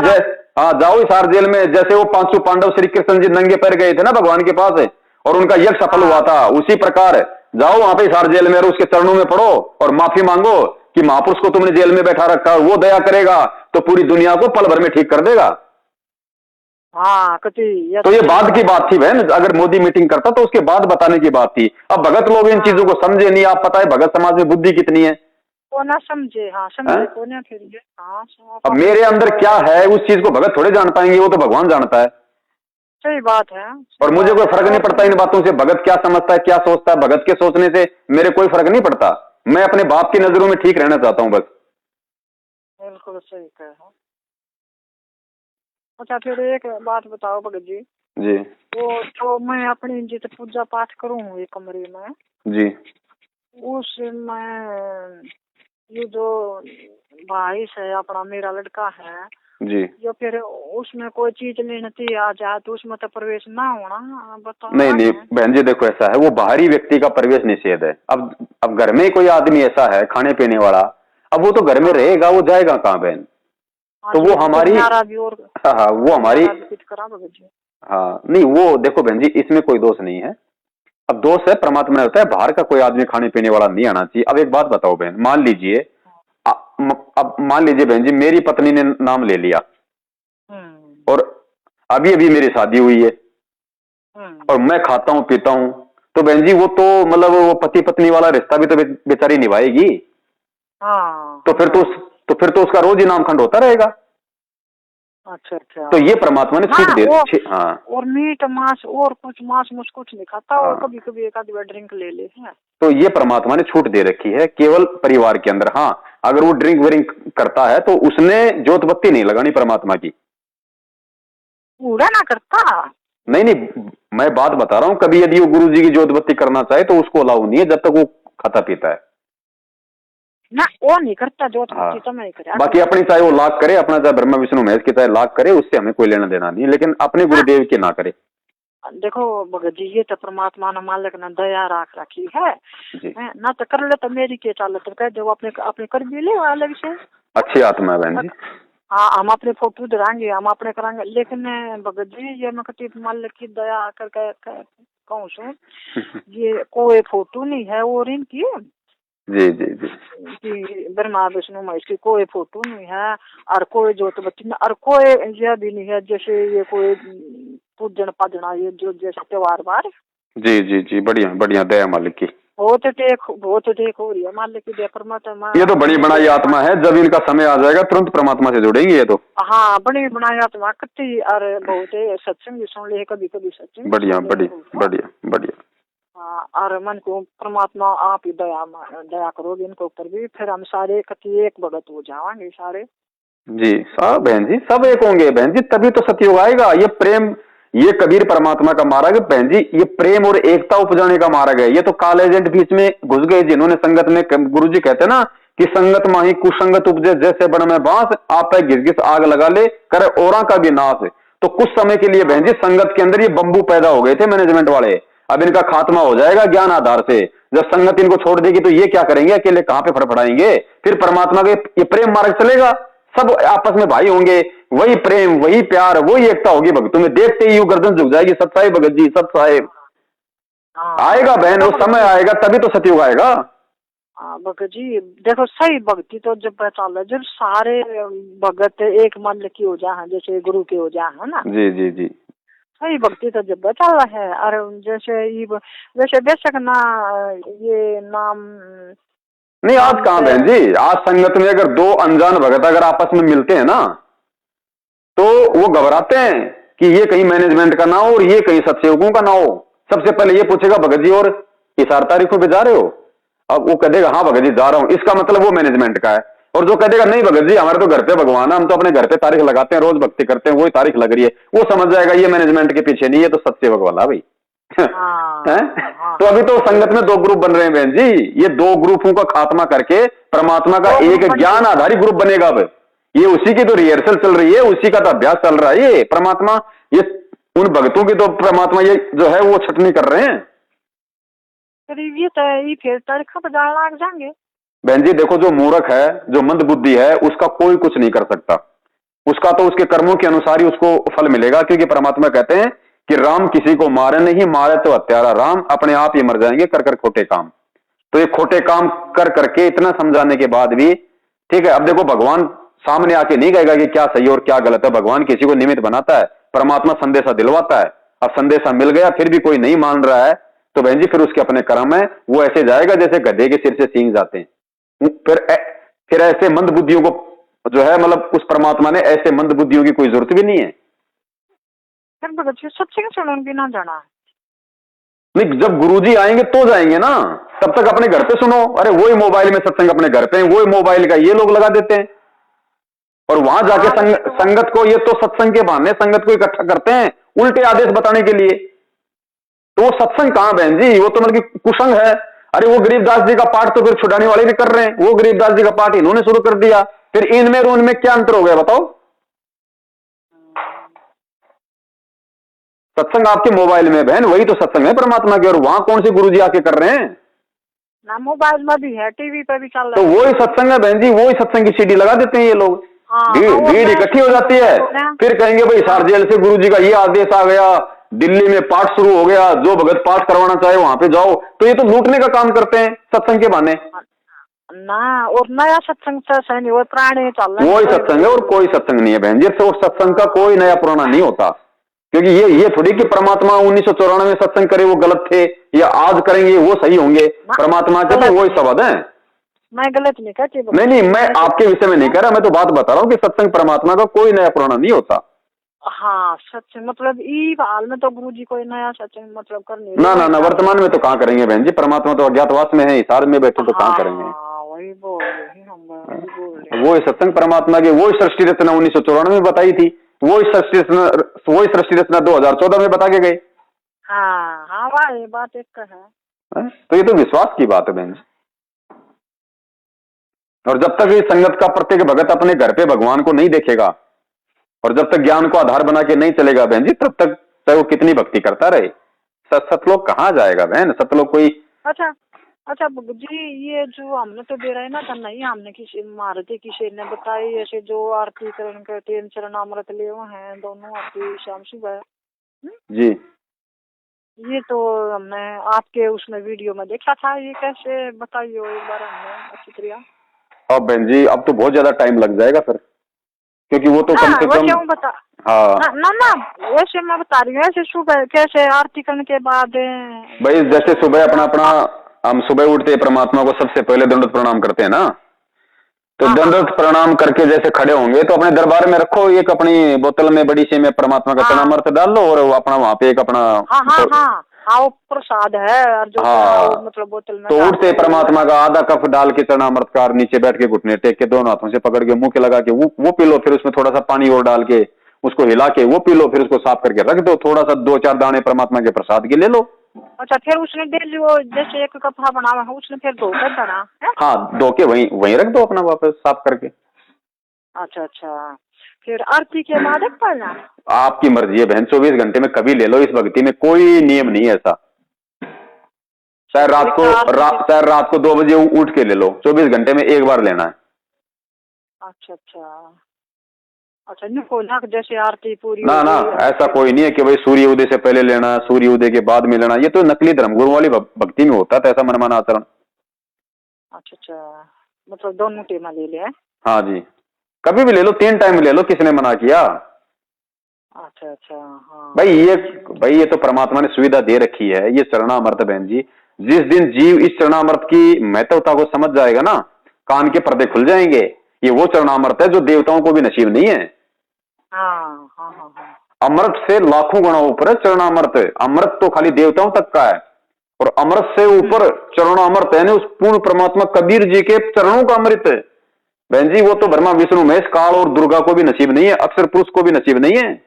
जाओ हिसार जेल में, जैसे वो 500 पांडव श्री कृष्ण जी नंगे पैर गए थे ना भगवान के पास और उनका यज्ञ सफल हुआ था, उसी प्रकार जाओ वहां पे हिसार जेल में और उसके चरणों में पड़ो और माफी मांगो कि महापुरुष को तुमने जेल में बैठा रखा, वो दया करेगा तो पूरी दुनिया को पल भर में ठीक कर देगा। हाँ, तो ये बाद की बात थी बहन, अगर मोदी मीटिंग करता तो उसके बाद बताने की बात थी। अब भगत लोग इन चीजों को समझे नहीं। आप पता है भगत समाज में बुद्धि कितनी है, को ना समझे। हाँ समझे को ना, फिर ये अब मेरे अंदर क्या है उस चीज को भगत थोड़े जान पाएंगे, वो तो भगवान जानता है। सही बात है। और मुझे कोई फर्क नहीं पड़ता इन बातों से, भगत क्या समझता है, क्या सोचता है, भगत के सोचने से मेरे कोई फर्क नहीं पड़ता। मैं अपने बाप की नजरों में ठीक रहना चाहता हूँ बस। बिल्कुल सही कहा। अच्छा फिर एक बात बताओ भगत जी, जी वो तो मैं अपनी जित पूजा पाठ करूँ एक कमरे में, जी उसमें ये जो भाई है अपना मेरा लड़का है, जी। जो फिर उसमें कोई चीज लेने थी आ जाए तो उसमें तो प्रवेश ना होना, नहीं बताओ नहीं ना। बहन जी, देखो ऐसा है, वो बाहरी व्यक्ति का प्रवेश निषेध है। अब घर में ही कोई आदमी ऐसा है खाने पीने वाला, अब वो तो घर में हाँ रहेगा, वो जाएगा कहाँ बहन? हाँ तो जी, वो हाँ फिर हमारी, न्यारा भी और हाँ हाँ, वो हमारी, न्यारा भी कुछ करा भगत जी। हाँ नहीं वो देखो बहन जी, इसमें कोई दोष नहीं है। अब दोष है परमात्मा ने होता है, बाहर का कोई आदमी खाने पीने वाला नहीं आना चाहिए। अब एक बात बताओ बहन, मान लीजिए अब मान लीजिए बहन जी, मेरी पत्नी ने नाम ले लिया हम्म और अभी अभी मेरी शादी हुई है हम्म। और मैं खाता हूँ पीता हूँ, तो बहन जी वो तो मतलब वो पति पत्नी वाला रिश्ता भी तो बेचारी निभाएगी। हाँ तो हाँ फिर तो हाँ। तो फिर तो उसका रोज ही नामखंड होता रहेगा। अच्छा अच्छा। तो ये परमात्मा ने छूट हाँ दे, वो हाँ और मीट मांस और कुछ मांस मुझ कुछ नहीं खाता, और हाँ, कभी कभी एक आधी बार ड्रिंक ले ले है। तो ये परमात्मा ने छूट दे रखी है केवल परिवार के अंदर। हाँ अगर वो ड्रिंक व्रिंक करता है तो उसने जोत बत्ती नहीं लगानी परमात्मा की। पूरा ना करता। नहीं नहीं, मैं बात बता रहा हूं, कभी यदि वो गुरु जी की जोत बत्ती करना चाहे तो उसको अलाउ नहीं है जब तक वो खाता पीता है। ना वो नहीं करता जोत हाँ बत्ती तो मैं करे बाकी अपनी चाहे वो लाख करे, अपना चाहे ब्रह्मा विष्णु महेश की चाहे लाख करे, उससे हमें कोई लेना देना नहीं, लेकिन अपने ना। गुरुदेव की ना करे। देखो भगत जी ये तो परमात्मा ने मालिक ने दया राख रखी है, जी ना तो कर ले तो मेरी क्या चालत है, कह दो अपने अपने कर भी ले अलग से। अच्छी आत्मा है बहन जी। हाँ हम अपने फोटो धराएंगे, हम अपने कराएंगे, लेकिन भगत जी ये मैं कहती मालिक की दया करके कहूँ सो, ये कोई फोटो नहीं है और इनकी जी जी जी कि ब्रह्मा विष्णु महेश की कोई फोटो नहीं है, और कोई जोत बत्ती में, और कोई यह भी नहीं है जैसे ये कोई पूजन पाजना ये जो जैसे त्योहार बार। जी जी जी, बढ़िया बढ़िया, दया मालिक की। बहुत देख हो रही है मालिक की दया, परमात्मा ये तो बड़ी अपनी बनाई पूजा आत्मा पाठ। है, जब इनका समय आ जाएगा तुरंत परमात्मा से जुड़ेंगे ये तो। हाँ बड़ी बनाया तो कत्ती, और बहुत सत्संग भी सुन ले, कभी कभी सत्संग भी बढ़िया सुन ले बढ़िया बहुत। बढ़िया बढ़िया। हाँ और मन को परमात्मा आप ही दया करोगे इनके ऊपर भी, फिर हम सारे कति एक भगत हो जाएंगे सारे। जी सब बहन जी, सब एक होंगे बहन जी, तभी तो सतयुग आएगा। ये प्रेम, ये कबीर परमात्मा का मार्ग है बहन जी, ये प्रेम और एकता उपजाने का मार्ग है। ये तो काल एजेंट बीच में घुस गए जिन्होंने संगत में, गुरु जी कहते हैं ना कि संगत माही कुसंगत उपजे, जैसे बन में बांस आप घिस घिस आग लगा ले करे औरा का भी नाश। तो कुछ समय के लिए बहन जी संगत के अंदर ये बंबू पैदा हो गए थे मैनेजमेंट वाले, अब इनका खात्मा हो जाएगा ज्ञान आधार से। जब संगत इनको छोड़ देगी तो ये क्या करेंगे, अकेले कहां पे फड़फड़ाएंगे? फिर परमात्मा के ये प्रेम मार्ग चलेगा, सब आपस में भाई होंगे, वही प्रेम वही प्यार वही एकता होगी। भगत तुम्हें देखते ही गर्दन झुक जाएगी, सत साहिब भगत जी सत साहिब। हाँ आएगा बहन, देखो वो भगत समय जी। आएगा तभी तो सतयुग आएगा। हाँ भगत जी देखो सही भक्ति तो जब पहचान लो, जब सारे भगत एक मन की हो जाए जैसे गुरु के हो जाए है ना, जी जी जी। सही भक्ति तो जब चल रहा है। और जैसे वैसे बेशक ना ये नाम नहीं आज नाम कहां से। बहन जी, आज संगत में अगर दो अनजान भगत अगर आपस में मिलते हैं ना तो वो घबराते हैं कि ये कहीं मैनेजमेंट का ना हो और ये कहीं सत्सयोगों का ना हो। सबसे पहले ये पूछेगा भगत जी और इस 8 तारीख पे जा रहे हो? अब वो कह देगा हाँ भगत जी जा रहा हूं, इसका मतलब वो मैनेजमेंट का है। और जो कह देगा नहीं भगत जी हमारे तो घर पे भगवान है, हम तो अपने घर पे तारीख लगाते हैं, रोज भक्ति करते हैं, वही तारीख लग रही है, वो समझ जाएगा ये मैनेजमेंट के पीछे नहीं, ये तो सत्सेवक वाला भाई। हाँ हैं? हाँ तो अभी हाँ तो सही संगत में 2 ग्रुप बन रहे हैं बहन जी, ये 2 ग्रुपों का खात्मा करके परमात्मा का दो ग्रुप एक बन ज्ञान गए। आधारित ग्रुप बनेगा। अब ये उसी की तो रिहर्सल चल रही है, उसी का तो अभ्यास चल रहा है। ये परमात्मा, ये उन भक्तों की तो परमात्मा ये जो है वो छटनी कर रहे हैं। फिर ये तो ये फिर तारीख पर जाने लग जाएंगे। बहन जी देखो, जो मूर्ख है, जो मंद बुद्धि है, उसका कोई कुछ नहीं कर सकता, उसका तो उसके कर्मों के अनुसार ही उसको फल मिलेगा। क्योंकि परमात्मा कहते हैं कि राम किसी को मारे नहीं, मारे तो हत्यारा राम, अपने आप ही मर जाएंगे कर कर खोटे काम। तो ये खोटे काम कर करके इतना समझाने के बाद भी, ठीक है अब देखो भगवान सामने आके नहीं कहेगा कि क्या सही और क्या गलत है, भगवान किसी को निमित्त बनाता है, परमात्मा संदेशा दिलवाता है। अब संदेशा मिल गया फिर भी कोई नहीं मान रहा है तो बहन जी फिर उसके अपने कर्म है, वो ऐसे जाएगा जैसे गधे के सिर से सींग जाते हैं। फिर ऐसे मंद बुद्धियों को जो है, मतलब उस परमात्मा ने ऐसे मंद बुद्धियों की कोई जरूरत भी नहीं है। फिर भगत जी सच्चे सुनन भी ना जाना। नहीं, जब गुरुजी आएंगे तो जाएंगे ना, तब तक अपने घर पे सुनो। अरे वही मोबाइल में सत्संग अपने घर पे है, वही मोबाइल का ये लोग लगा देते हैं, और वहां जाके हाँ वैसे तो संगत को, ये तो सत्संग के बहाने संगत को इकट्ठा करते हैं उल्टे आदेश बताने के लिए। तो वो सत्संग कहां बहन जी, वो तो मतलब कुसंग है। अरे वो गरीबदास जी का पाठ तो फिर छुड़ाने वाले भी कर रहे हैं, वो गरीबदास जी का पाठ इन्होंने शुरू कर दिया, फिर इनमें और उनमें क्या अंतर हो गया बताओ। सत्संग आपके मोबाइल में बहन, वही तो सत्संग है परमात्मा के, और वहां कौन से गुरुजी आके कर रहे हैं। ना मोबाइल में भी है, टीवी पे भी चल तो रहा है। वही सत्संग है बहन जी, वही सत्संग की सीडी लगा देते हैं ये लोग। हाँ हाँ, वो भीड़ मैं इकट्ठी हो जाती है, फिर कहेंगे भाई हिसार जेल से गुरुजी का ये आदेश आ गया, दिल्ली में पाठ शुरू हो गया, जो भगत पाठ करवाना चाहे वहां पे जाओ। तो ये तो लूटने का काम करते हैं सत्संग के बहाने। ना, और नया सत्संग तो सही नहीं, वो पुराने चल रहे हैं। वही सत्संग है और कोई सत्संग नहीं है बहन जी, तो सत्संग का कोई नया पुराना नहीं होता। क्योंकि ये थोड़ी कि परमात्मा 1994 में सत्संग करे वो गलत थे, या आज करेंगे वो सही होंगे। परमात्मा के तो वही शब्द है। मैं गलत नहीं कहती। नहीं नहीं, मैं आपके विषय में नहीं कह रहा, मैं तो बात बता रहा हूँ कि सत्संग परमात्मा का कोई नया पुराना नहीं होता। हाँ सत्संग मतलब ई हाल में तो गुरुजी कोई नया सत्संग मतलब करने ना ना ना, वर्तमान में तो कहाँ करेंगे बहन जी, परमात्मा तो अज्ञातवास में है, हिसार में बैठे तो कहाँ करेंगे। वही बोल रहे हैं हम, वही बोल रहे हैं। वो सत्संग परमात्मा के, वो सृष्टि रचना 1994 में बताई थी, वो सृष्टि रचना 2014 में बता के गए। हाँ हाँ, वाह ये बात एक का है। तो ये तो विश्वास की बात है बहन जी। और जब तक इस संगत का प्रत्येक भगत अपने घर पे भगवान को नहीं देखेगा, और जब तक ज्ञान को आधार बना के नहीं चलेगा बहन जी, तब तक चाहे वो कितनी भक्ति करता रहे, सतलोक कहाँ जाएगा बहन। सतलोक कोई। अच्छा अच्छा जी, ये जो हमने तो दे रहे ना था, नहीं हमने किसी मारुति किसी ने बताई ऐसे जो आरती करण करते हैं, चरणामृत ले हुए हैं दोनों आरती शाम सुबह जी। ये तो हमने आपके उसमें वीडियो में देखा था, ये कैसे बताइए एक बार हमने अच्छी तरह। अब बहन जी अब तो बहुत ज्यादा टाइम लग जाएगा फिर, क्योंकि वो तो कम से वैसे कम। हूँ बता। हाँ ना वैसे मैं बता रही हूँ, ऐसे सुबह कैसे आरती करने के बाद भाई, जैसे सुबह अपना हम सुबह उठते परमात्मा को सबसे पहले दंडवत प्रणाम करते हैं ना, तो दंडवत प्रणाम करके जैसे खड़े होंगे तो अपने दरबार में रखो एक अपनी बोतल में बड़ी सी में परमात्मा का चरणामृत डाल लो, और वो अपना वहां पे एक अपना हाँ वो प्रसाद है जो मतलब बोतल में। तो उठते परमात्मा का आधा कप डाल के चरणामृत का, नीचे बैठ के घुटने टेक के दोनों हाथों से पकड़ के मुंह के लगा के वो पी लो, फिर उसमें थोड़ा सा पानी और डाल के उसको हिला के वो पी लो, फिर उसको साफ करके रख दो, थोड़ा सा 2-4 दाने परमात्मा के प्रसाद के ले लो। अच्छा, फिर उसने डेली वो जैसे एक कप बनावा है उसने फिर धो कर देना है। हाँ, धो के वहीं रख दो अपना वापस साफ करके। अच्छा अच्छा, फिर आरती के बाद पढ़ना आपकी मर्जी है बहन, 24 घंटे में कभी ले लो, इस भक्ति में कोई नियम नहीं है ऐसा। चाहे रात को 2 बजे उठ के ले लो, 24 घंटे में एक बार लेना है। अच्छा अच्छा अच्छा, नहीं जैसे आरती पूरी ना ना, ऐसा कोई नहीं है कि भाई सूर्य उदय से पहले लेना, सूर्य उदय के बाद में लेना, ये तो नकली धर्मगुरु वाली भक्ति में होता है ऐसा मनमाना आचरण। अच्छा अच्छा, मतलब दोनों टाइम ले लिया। हाँ जी, कभी भी ले लो, 3 टाइम ले लो, किसने मना किया। अच्छा अच्छा, हाँ भाई ये तो परमात्मा ने सुविधा दे रखी है, ये चरणामृत बहन जी, जिस दिन जीव इस चरणामृत की महत्वता को समझ जाएगा ना, कान के पर्दे खुल जाएंगे। ये वो चरणामृत है जो देवताओं को भी नसीब नहीं है। हाँ हाँ हाँ हाँ, अमृत से लाखों गुना ऊपर है चरणामृत। अमृत तो खाली देवताओं तक का है, और अमृत से ऊपर चरणामृत है उस पूर्ण परमात्मा कबीर जी के चरणों का अमृत है बहन जी। वो तो ब्रह्मा विष्णु महेश काल और दुर्गा को भी नसीब नहीं है, अक्षर पुरुष को भी नसीब नहीं है,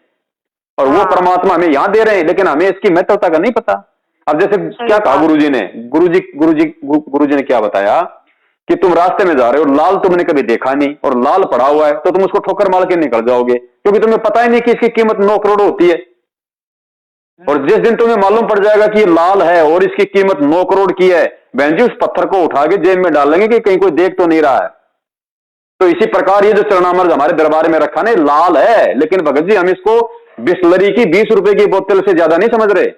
और वो परमात्मा हमें यहां दे रहे हैं, लेकिन हमें इसकी महत्वता का नहीं पता। अब जैसे क्या कहा गुरुजी ने, गुरुजी ने क्या बताया कि तुम रास्ते में जा रहे हो, लाल तुमने कभी देखा नहीं और लाल पड़ा हुआ है, तो तुम उसको ठोकर मार के निकल जाओगे, क्योंकि तुम्हें पता ही नहीं कि इसकी कीमत 9 करोड़ होती है। और जिस दिन तुम्हें मालूम पड़ जाएगा कि ये लाल है और इसकी कीमत 9 करोड़ की है, बहन जी उस पत्थर को उठा के जेब में डाल लेंगे कि कहीं कोई देख तो नहीं रहा है। तो इसी प्रकार ये जो चरणामृत हमारे दरबार में रखा नहीं, लाल है, लेकिन भगत जी हम इसको बिस्लरी की 20 रुपए की बोतल से ज्यादा नहीं समझ रहे।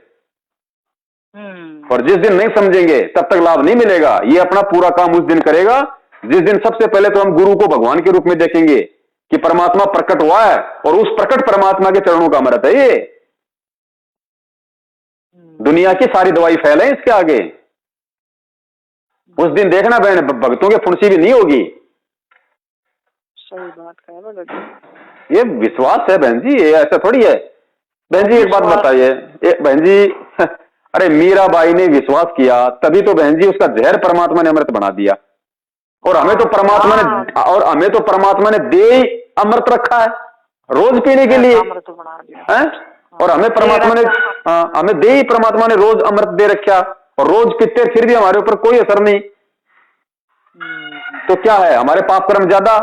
और जिस दिन नहीं समझेंगे तब तक लाभ नहीं मिलेगा। ये अपना पूरा काम उस दिन करेगा जिस दिन सबसे पहले तो हम गुरु को भगवान के रूप में देखेंगे कि परमात्मा प्रकट हुआ है, और उस प्रकट परमात्मा के चरणों का अमृत है ये। दुनिया की सारी दवाई फैल है इसके आगे। उस दिन देखना बहन, भक्तों के फुंसी भी नहीं होगी। सही बात है, ये विश्वास है बहन जी, ये ऐसा थोड़ी है। बहन जी एक बात बताइए, बहन जी अरे मीराबाई ने विश्वास किया, तभी तो बहन जी उसका जहर परमात्मा ने अमृत बना दिया। और हमें तो परमात्मा ने दे ही अमृत रखा है रोज पीने के लिए, अमृत बना दिया है? और हमें परमात्मा ने, हमें दे ही परमात्मा ने रोज अमृत दे रखा, और रोज पीते फिर भी हमारे ऊपर कोई असर नहीं। तो क्या है, हमारे पाप कर्म ज्यादा,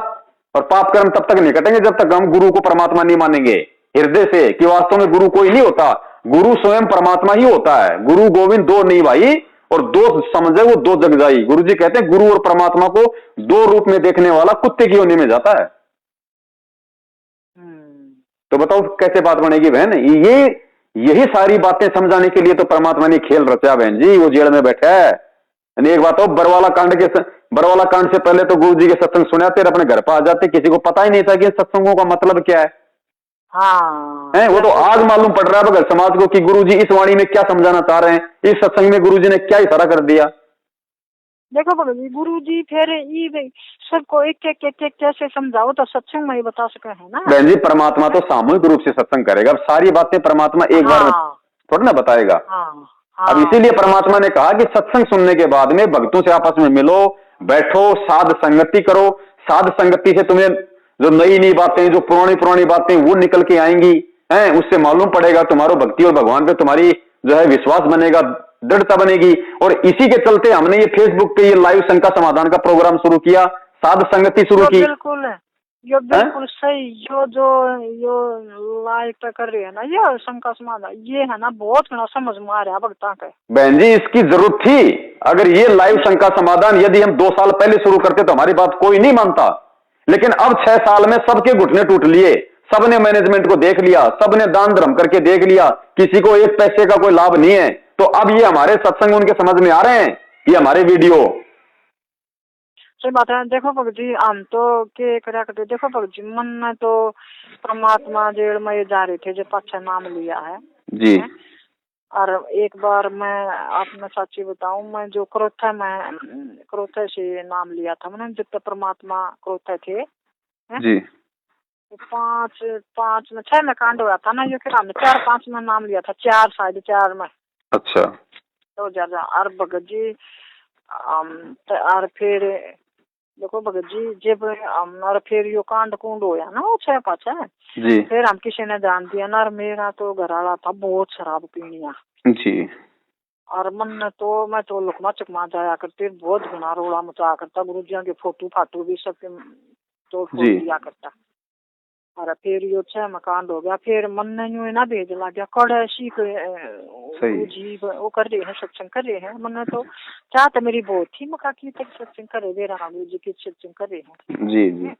और पाप कर्म तब तक नहीं कटेंगे जब तक हम गुरु को परमात्मा नहीं मानेंगे हृदय से कि वास्तव में गुरु कोई नहीं होता, गुरु स्वयं परमात्मा ही होता है। गुरु गोविंद दो नहीं भाई, और दो समझे वो दो जग जाई। गुरु जी कहते हैं गुरु और परमात्मा को दो रूप में देखने वाला कुत्ते की योनि में जाता है। तो बताओ कैसे बात बनेगी बहन? यही सारी बातें समझाने के लिए तो परमात्मा ने खेल रचा बहन जी, वो जेल में बैठा है। एक बात हो, बरवाला कांड से पहले तो गुरु जी के सत्संग सुनाते और अपने घर पर आ जाते, किसी को पता ही नहीं था कि सत्संगों का मतलब क्या है। है वो तो आज मालूम पड़ रहा है भगत समाज को कि गुरु जी इस वाणी में क्या समझाना चाह रहे हैं, इस सत्संग में गुरु जी ने क्या इशारा कर दिया। देखो भगत जी, गुरु जी फिर सबको एक एक कैसे समझाओ तो सत्संग में ही बता सके है ना बहन जी। परमात्मा तो सामूहिक रूप से सत्संग करेगा, अब सारी बातें परमात्मा एक बार में थोड़ा ना बताएगा। अब इसीलिए परमात्मा ने कहा कि सत्संग सुनने के बाद में भक्तों से आपस में मिलो, बैठो, साध संगति करो। साध संगति से तुम्हें जो नई बातें, जो पुरानी बातें वो निकल के आएंगी, हैं? उससे मालूम पड़ेगा तुम्हारो भक्ति और भगवान पे तुम्हारी जो है विश्वास बनेगा, दृढ़ता बनेगी। और इसी के चलते हमने ये फेसबुक पे ये लाइव शंका समाधान का प्रोग्राम शुरू किया, साध संगति शुरू की। बिल्कुल सही। जो लाइव पे कर रही है ना ये शंका समाधान, ये है ना बहुत घना समझ में आ रहा है भक्ता के। बहन जी इसकी जरूरत थी। अगर ये लाइव शंका समाधान यदि हम 2 साल पहले शुरू करते तो हमारी बात कोई नहीं मानता, लेकिन अब 6 साल में सबके घुटने टूट लिए, सबने मैनेजमेंट को देख लिया, सबने दान धर्म करके देख लिया, किसी को एक पैसे का कोई लाभ नहीं है। तो अब ये हमारे सत्संग उनके समझ में आ रहे हैं, ये हमारे वीडियो। सही बात है। देखो भगत जी, हम तो के करा करते, देखो भगत जी मन में तो परमात्मा जेल में जा रहे थे, जो पाछा नाम लिया है जी। और एक बार मैं आपने सच्ची बताऊं, मैं जो क्रोथा से नाम लिया था मैंने, जितने परमात्मा क्रोथा थे जी। 5 में 6 में कांड हुआ था ना, ये फिर हमने 4-5 में नाम लिया था, 4 में। अच्छा। तो ज्यादा और भगत जी और फिर देखो भगत जी जब और फिर यो कांड कुंड होया ना वो 6-5 जी। फिर हम किसी ने ध्यान दिया ना, और मेरा तो घर वाला था बहुत शराब पीनिया जी। और मन तो मैं तो लुकमा चकमा जाया करती, बहुत गुना रोड़ा मचा करता, गुरु जी के फोटो फाटो भी सबके तो फोड़ दिया करता। और फिर यो 6 मकान हो गया, फिर मन ने यूं ना भेज ला गया कड़े सीख जी वो कर रहे हैं, सत्संग कर रहे हैं। मन तो चाहत मेरी बहुत थी मका की तक सत्संग करे दे रहा गुरु जी के सत्संग कर रहे हैं जी जी।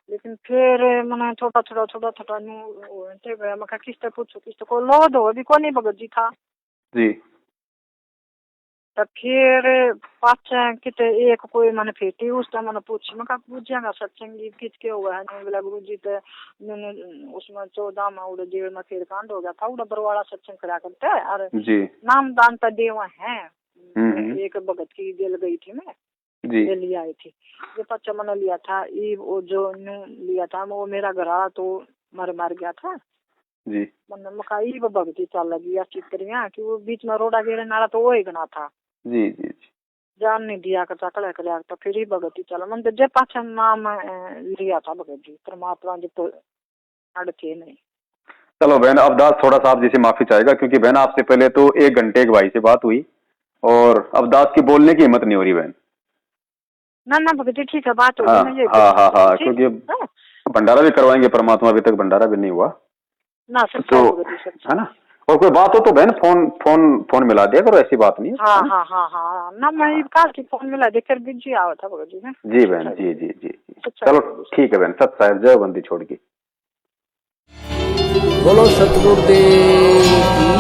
लेकिन फिर मैंने थोड़ा न्यू मका किसते पूछो किसते को लो दो अभी को नहीं भगत जी था जी। तो फिर पाछे किते एक कोई मैंने फेटी उसने मैंने पूछी मैं पूछेगा सत्संग किस के हुआ है नहीं बोला गुरु जी तो उसमें 14 में उड़े जेल में फिर कांड हो गया था, उड़ा बरवाड़ा सत्संग करा करते हैं और नाम दान पर देवा है। एक भगत की जेल गई थी मैं जी लिया आई थी, ये बच्चा मैंने लिया था, ये वो जो लिया था वो मेरा घर तो मर गया था जी। मैंने मकाई भगती चल लगी या चित्रिया कि वो बीच में रोड़ा गिरे नाला तो वो ही गना था जी जी जी। जान नहीं दिया करता कड़ा कर तो फिर ही भगती चला मन तो जब पाछा नाम लिया था भगत जी परमात्मा जी तो अड़के नहीं। चलो बहन अवदास थोड़ा सा आप जैसे माफी चाहेगा क्योंकि बहन आपसे पहले तो 1 घंटे एक भाई से बात हुई और अवदास की बोलने की हिम्मत नहीं हो रही बहन। ना भगत जी ठीक है बात हो गई। हाँ क्योंकि भंडारा भी करवाएंगे परमात्मा, अभी तक भंडारा भी नहीं हुआ ना तो है ना। और कोई बात हो तो बहन फोन मिला दिया करो, ऐसी बात नहीं है। हाँ ना मैं काल की फोन मिला देकर बिजी आवा था भगत जी ने। जी बहन जी जी जी जी। चलो ठीक है बहन, सत साहब जय बंदी छोड़ की। बोलो सतगुरुदेव की